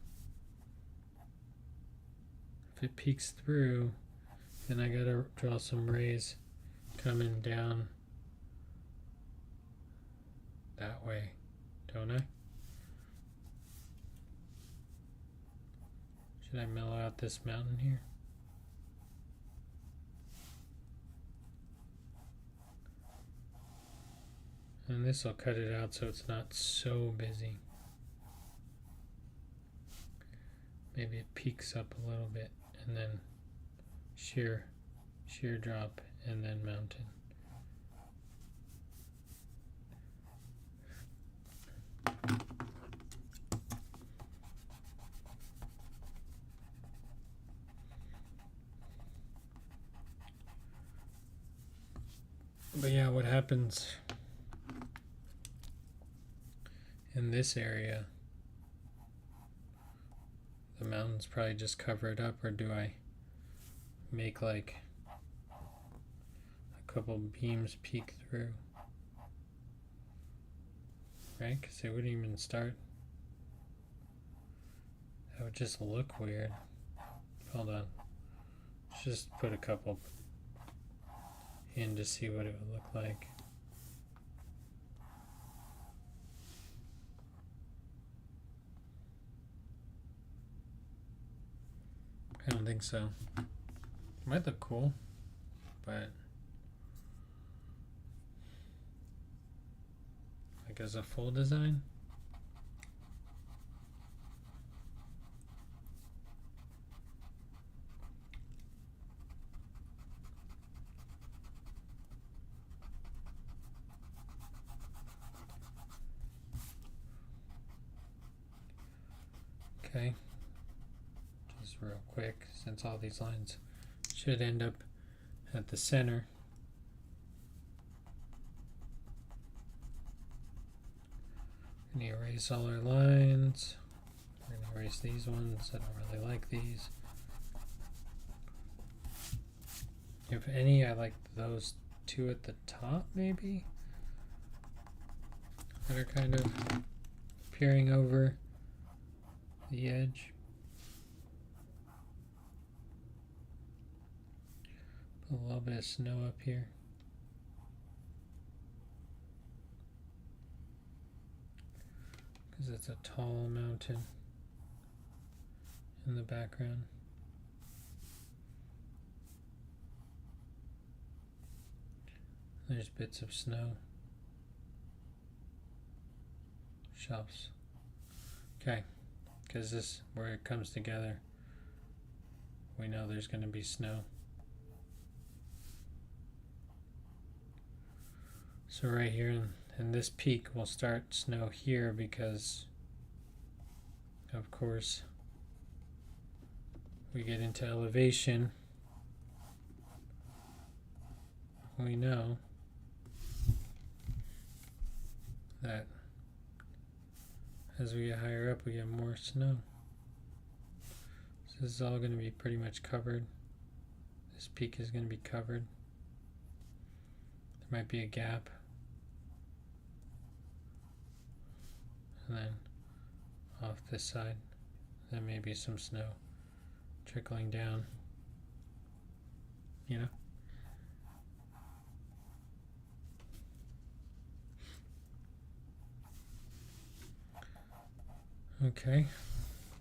If it peeks through, then I gotta draw some rays coming down that way, don't I? Should I mellow out this mountain here? And this will cut it out so it's not so busy. Maybe it peaks up a little bit and then sheer drop and then mountain. But yeah, what happens in this area? The mountains probably just cover it up, or do I make like a couple beams peek through? Right? Because they wouldn't even start. That would just look weird. Hold on. Let's just put a couple in to see what it would look like. I don't think so. It might look cool, but like as a full design. Okay. Just real quick, since all these lines should end up at the center. I'm going to erase all our lines. We're going to erase these ones. I don't really like these. If any, I like those two at the top, maybe, that are kind of peering over the edge. Put a little bit of snow up here. Because it's a tall mountain in the background. There's bits of snow. Shelves. Okay, because this, where it comes together, we know there's going to be snow. So right here in this peak, we'll start snow here because, of course, we get into elevation. we know that as we get higher up, we get more snow. So this is all going to be pretty much covered. This peak is going to be covered. There might be a gap. And then off this side, there may be some snow trickling down. You know? Okay,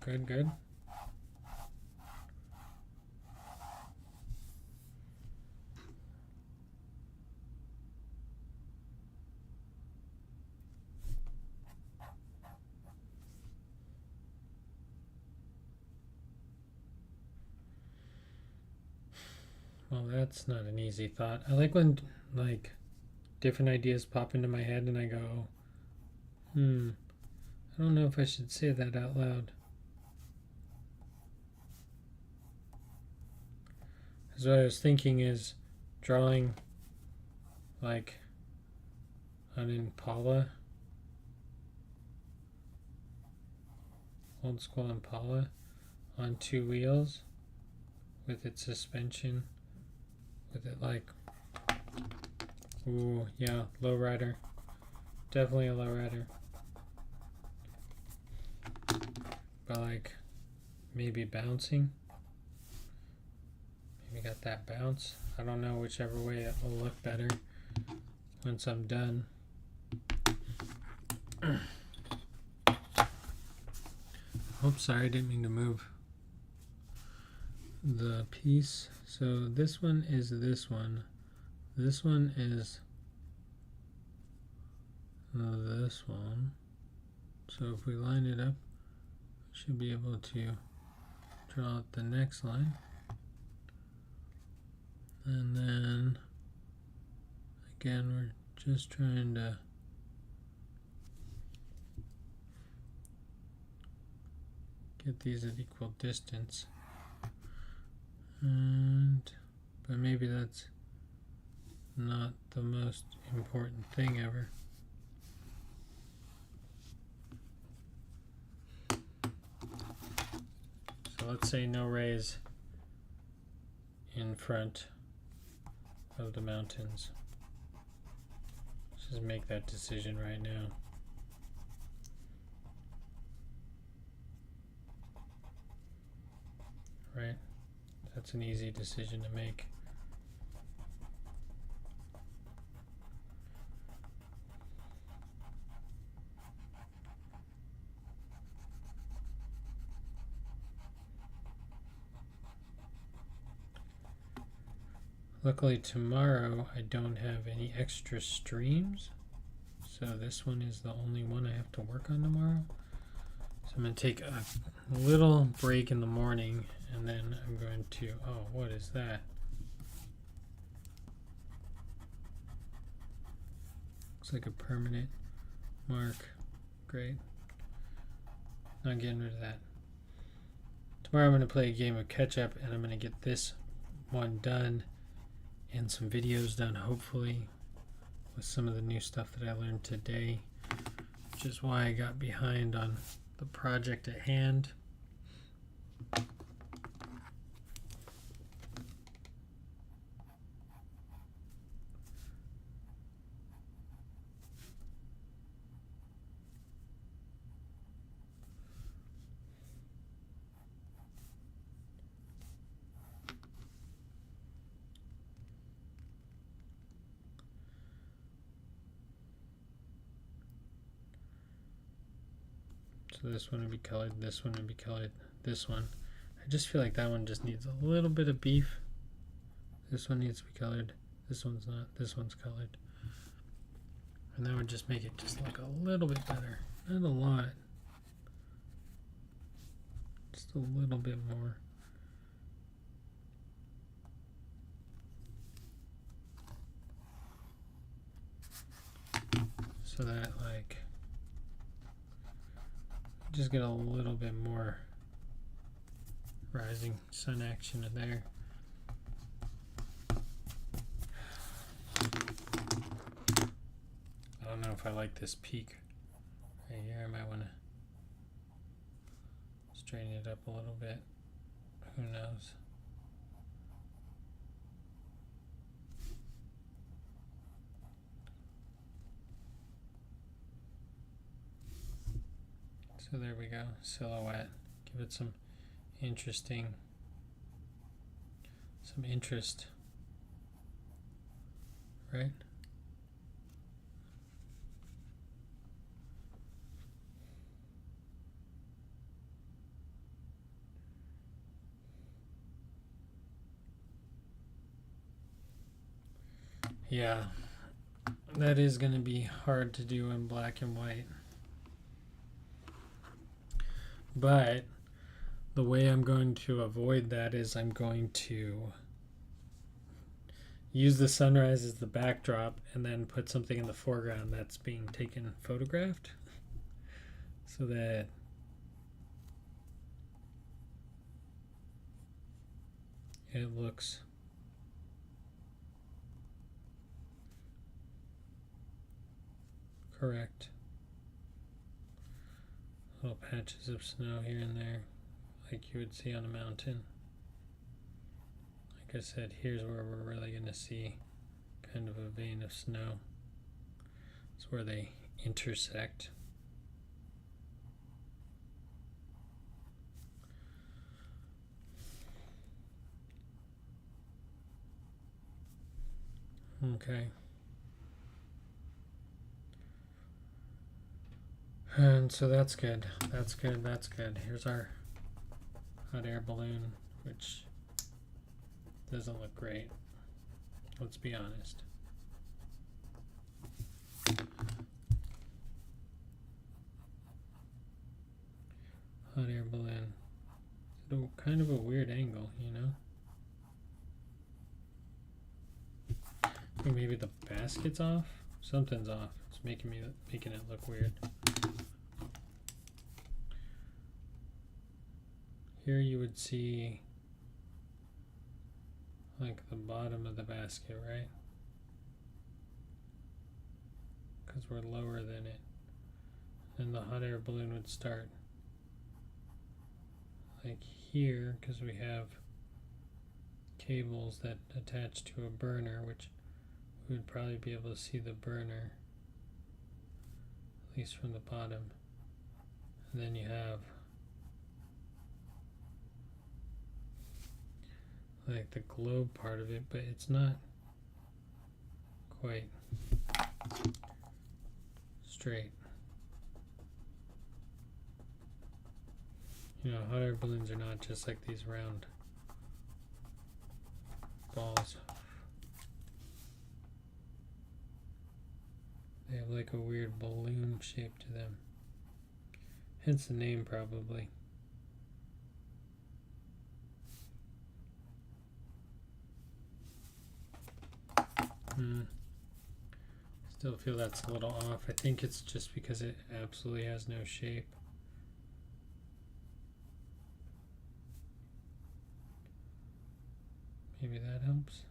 good, good. Well, that's not an easy thought. I like when like different ideas pop into my head and I go, I don't know if I should say that out loud. Because what I was thinking is drawing like an Impala, old school Impala, on two wheels with its suspension, with it like, ooh, yeah, lowrider. Definitely a lowrider. But like maybe bouncing. Maybe got that bounce. I don't know, whichever way it will look better once I'm done. Oops, sorry, I didn't mean to move the piece. So this one is this one. This one is this one. So if we line it up, we should be able to draw out the next line. And then again, we're just trying to get these at equal distance. But maybe that's not the most important thing ever. So let's say no rays in front of the mountains. Let's just make that decision right now. Right? That's an easy decision to make. Luckily tomorrow I don't have any extra streams, so this one is the only one I have to work on tomorrow. So I'm going to take a little break in the morning, and then I'm going to, oh, what is that? Looks like a permanent mark. Great. Not getting rid of that. Tomorrow I'm going to play a game of catch up, and I'm going to get this one done and some videos done, hopefully, with some of the new stuff that I learned today, which is why I got behind on the project at hand. So this one would be colored, this one would be colored, this one. I just feel like that one just needs a little bit of beef. This one needs to be colored, this one's not, this one's colored. And that would just make it just look a little bit better. Not a lot. Just a little bit more. So that like just get a little bit more rising sun action in there. don't know if I like this peak right here. I might want to straighten it up a little bit. Who knows? So there we go, silhouette. Give it some interest, right? Yeah, that is going to be hard to do in black and white. But the way I'm going to avoid that is I'm going to use the sunrise as the backdrop and then put something in the foreground that's being photographed, so that it looks correct. Little patches of snow here and there, like you would see on a mountain. Like I said, here's where we're really going to see kind of a vein of snow. It's where they intersect. Okay. And so that's good. That's good. That's good. Here's our hot air balloon, which doesn't look great. Let's be honest. Hot air balloon. It's kind of a weird angle, you know? I think maybe the basket's off. Something's off. It's making it look weird. Here you would see like the bottom of the basket, right? Because we're lower than it. And the hot air balloon would start like here, because we have cables that attach to a burner, which we would probably be able to see the burner, at least from the bottom. And then you have like the globe part of it, but it's not quite straight. You know, hot air balloons are not just like these round balls. They have like a weird balloon shape to them. Hence the name, probably. Still feel that's a little off. I think it's just because it absolutely has no shape. Maybe that helps.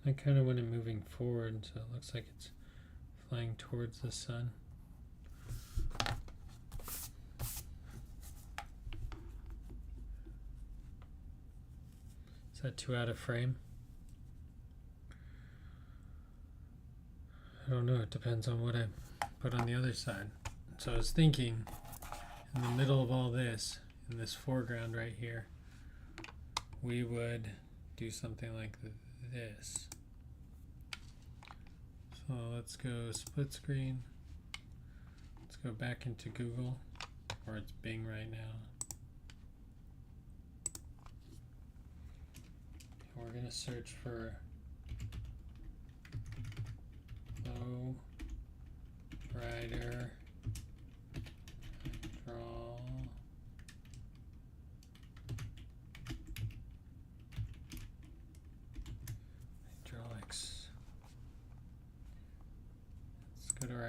I kind of want it moving forward, so it looks like it's flying towards the sun. Is that too out of frame? I don't know, it depends on what I put on the other side. So I was thinking, in the middle of all this, in this foreground right here, we would do something like this. So let's go split screen. Let's go back into Google, or it's Bing right now. We're going to search for low rider draw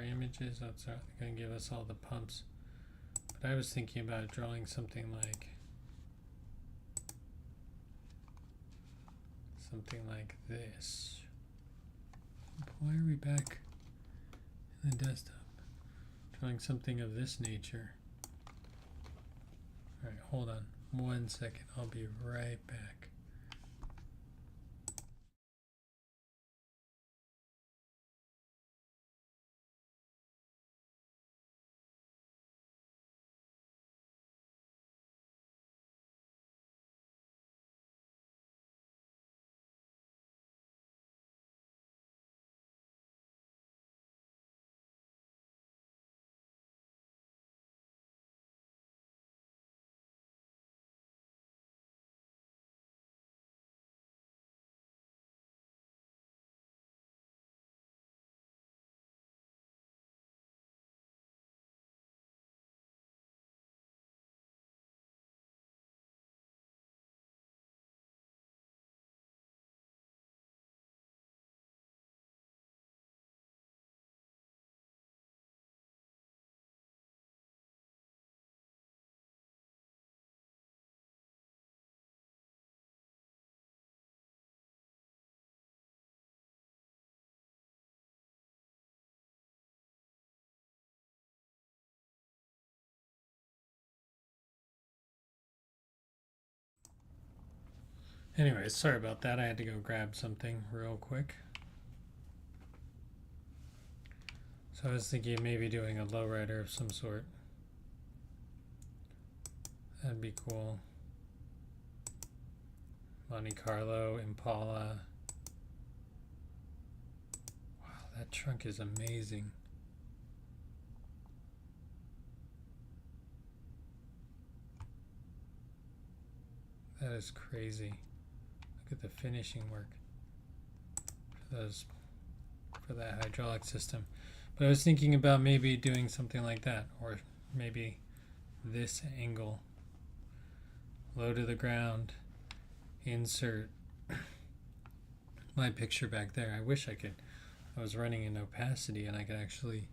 images. That's going to give us all the pumps. But I was thinking about drawing something like this. Why are we back in the desktop? Drawing something of this nature. All right, hold on 1 second. I'll be right back. Anyway, sorry about that. I had to go grab something real quick. So I was thinking maybe doing a lowrider of some sort. That'd be cool. Monte Carlo, Impala. Wow, that trunk is amazing. That is crazy. Look at the finishing work for that hydraulic system. But I was thinking about maybe doing something like that, or maybe this angle. Low to the ground, insert my picture back there. I wish I could. I was running in opacity and I could actually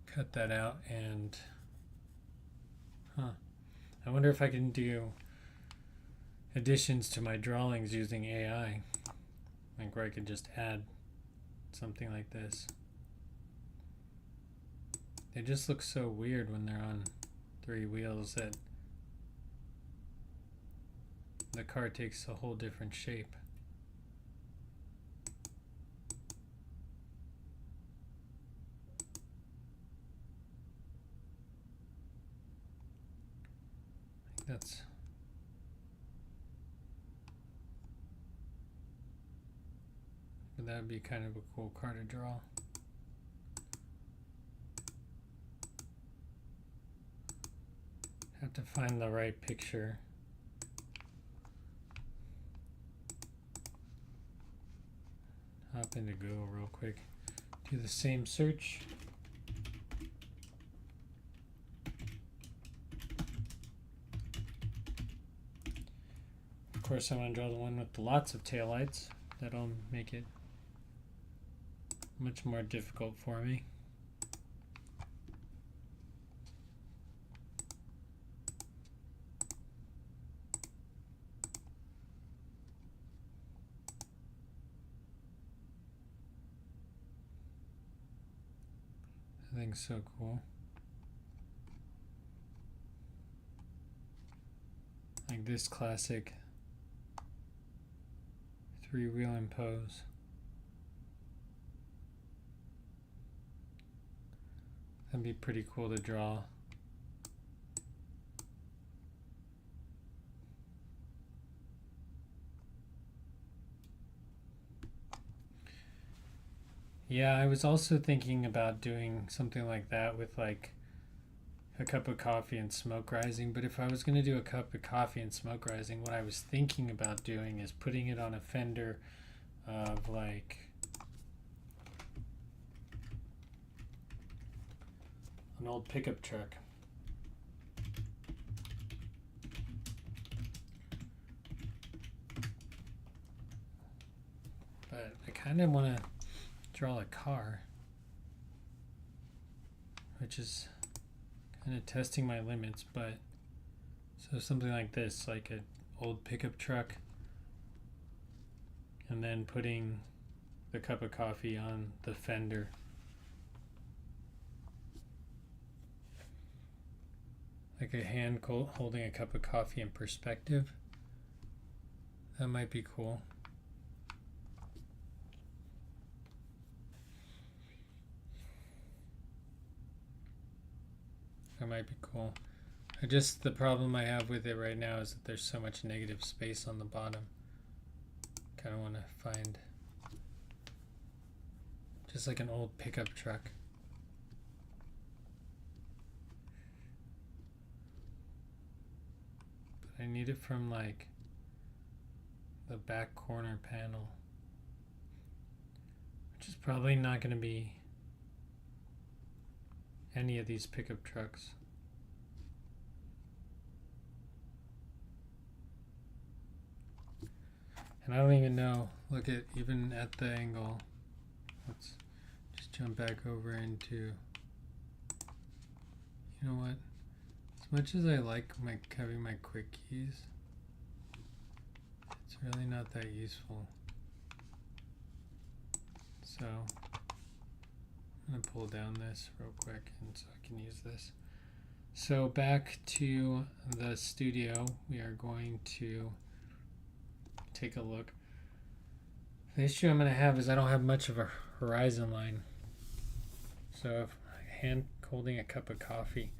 cut that out and I wonder if I can do additions to my drawings using AI, like where I could just add something like this. They just look so weird when they're on 3 wheels that the car takes a whole different shape. That would be kind of a cool car to draw. Have to find the right picture. Hop into Google real quick. Do the same search. Of course, I want to draw the one with lots of taillights. That'll make it much more difficult for me. I think so cool. Like this classic 3-wheel impose. That'd be pretty cool to draw. Yeah, I was also thinking about doing something like that with like a cup of coffee and smoke rising. But if I was going to do a cup of coffee and smoke rising, what I was thinking about doing is putting it on a fender of like an old pickup truck. But I kind of want to draw a car. which is kind of testing my limits, but so something like this, like an old pickup truck, and then putting the cup of coffee on the fender. Like a hand holding a cup of coffee in perspective. That might be cool. That might be cool. The problem I have with it right now is that there's so much negative space on the bottom. Kind of want to find just like an old pickup truck. But I need it from like the back corner panel, which is probably not going to be any of these pickup trucks. And I don't even know, look at, even at the angle, let's just jump back over into, you know what, as much as I like having my quick keys, it's really not that useful. So I'm going to pull down this real quick and so I can use this. So back to the studio, we are going to take a look. The issue I'm going to have is I don't have much of a horizon line. So if hand holding a cup of coffee,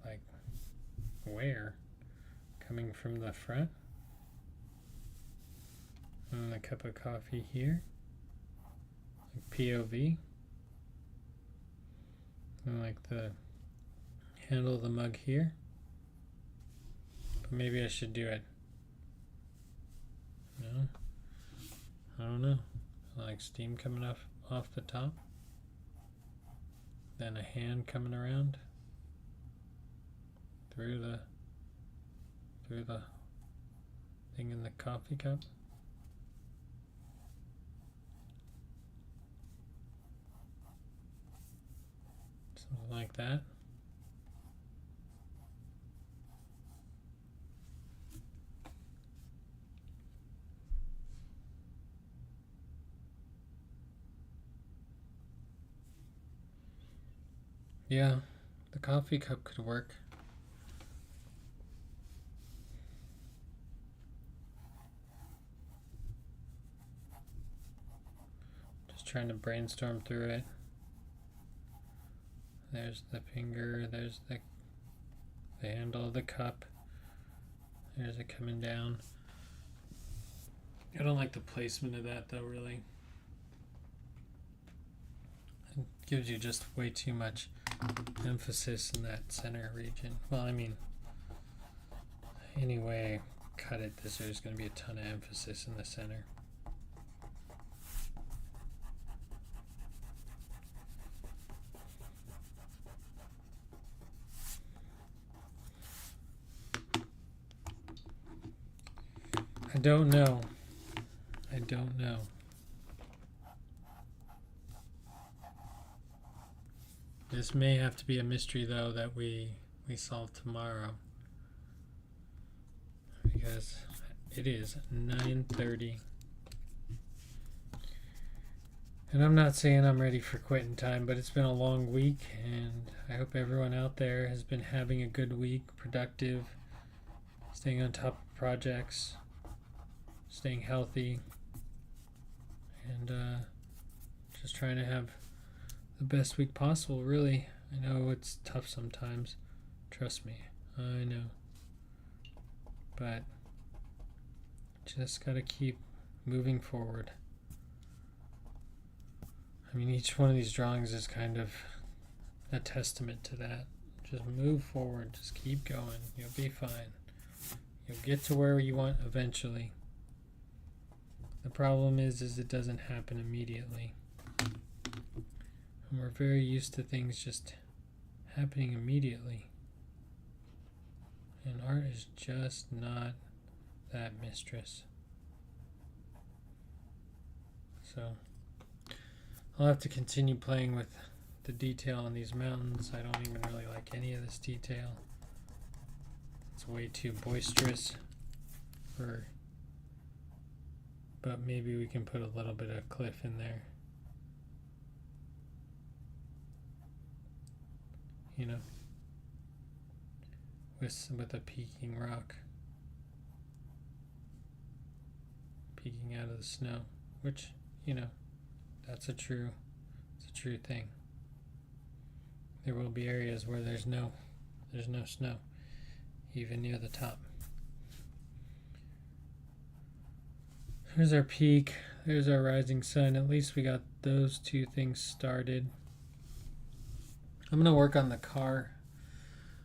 like where? Coming from the front? And the cup of coffee here? Like POV? And like the handle of the mug here? But maybe I should do it. No, I don't know. Like steam coming off the top, then a hand coming around through the thing in the coffee cup. Something like that. Yeah, the coffee cup could work. Just trying to brainstorm through it. There's the finger, there's the handle of the cup. There's it coming down. I don't like the placement of that though, really. It gives you just way too much emphasis in that center region. Well, I mean, anyway, cut it, there's going to be a ton of emphasis in the center. I don't know. This may have to be a mystery, though, that we solve tomorrow. Because it is 9:30. And I'm not saying I'm ready for quitting time, but it's been a long week, and I hope everyone out there has been having a good week, productive, staying on top of projects, staying healthy, and just trying to have the best week possible, really. I know it's tough sometimes. Trust me, I know. But just gotta keep moving forward. I mean, each one of these drawings is kind of a testament to that. Just move forward, just keep going. You'll be fine. You'll get to where you want eventually. The problem is it doesn't happen immediately. And we're very used to things just happening immediately. And art is just not that mistress. So I'll have to continue playing with the detail on these mountains. I don't even really like any of this detail. It's way too boisterous for, but maybe we can put a little bit of cliff in there. You know, with a peeking rock peeking out of the snow, which, you know, it's a true thing. There will be areas where there's no snow, even near the top. There's our peak. There's our rising sun. At least we got those two things started. I'm going to work on the car.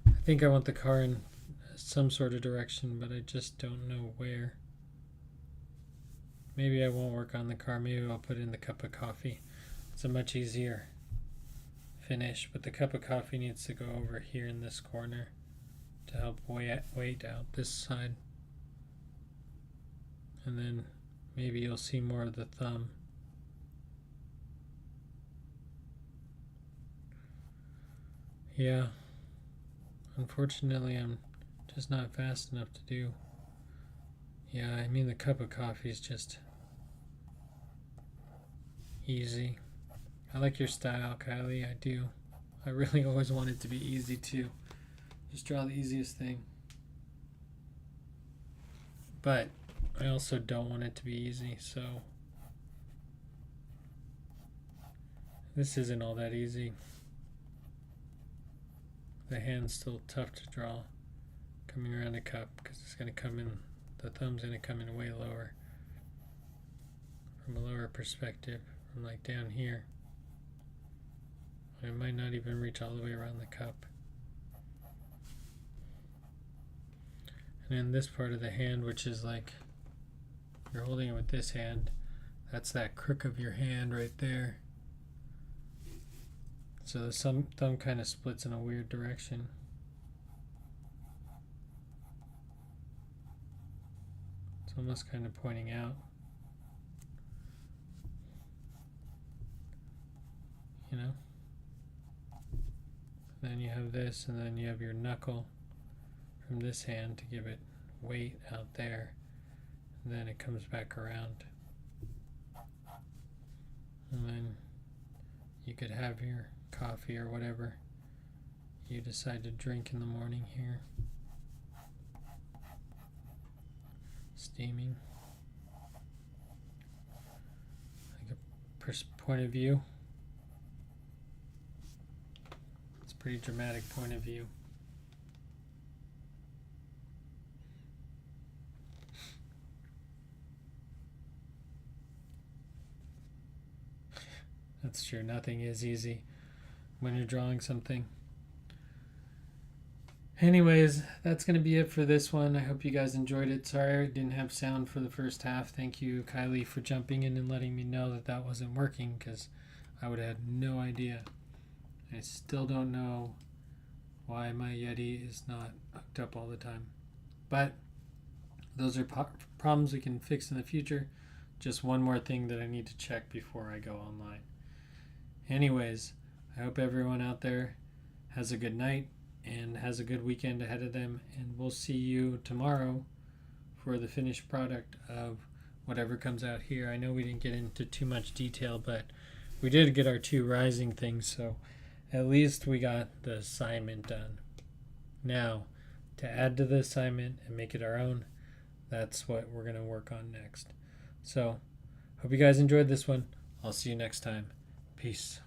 I think I want the car in some sort of direction, but I just don't know where. Maybe I won't work on the car. Maybe I'll put in the cup of coffee. It's a much easier finish, but the cup of coffee needs to go over here in this corner to help weight out this side. And then maybe you'll see more of the thumb. Yeah, unfortunately I'm just not fast enough to do. Yeah, I mean the cup of coffee is just easy. I like your style, Kylie, I do. I really always want it to be easy too. Just draw the easiest thing. But I also don't want it to be easy, so this isn't all that easy. The hand's still tough to draw coming around a cup because it's going to come in, the thumb's going to come in way lower, from a lower perspective, from like down here. It might not even reach all the way around the cup. And then this part of the hand, which is like, you're holding it with this hand, that's that crook of your hand right there. So the thumb kind of splits in a weird direction. It's almost kind of pointing out. You know? Then you have this, and then you have your knuckle from this hand to give it weight out there. And then it comes back around. And then you could have your coffee or whatever you decide to drink in the morning here. Steaming. Like a point of view. It's a pretty dramatic point of view. That's true. Nothing is easy when you're drawing something. Anyways, that's going to be it for this one. I hope you guys enjoyed it. Sorry I didn't have sound for the first half. Thank you, Kylie, for jumping in and letting me know that that wasn't working, because I would have had no idea. I still don't know why my Yeti is not hooked up all the time. But those are problems we can fix in the future. Just one more thing that I need to check before I go online. Anyways, I hope everyone out there has a good night and has a good weekend ahead of them, and we'll see you tomorrow for the finished product of whatever comes out here. I know we didn't get into too much detail, but we did get our two rising things, so at least we got the assignment done. Now, to add to the assignment and make it our own, that's what we're going to work on next. So, hope you guys enjoyed this one. I'll see you next time. Peace.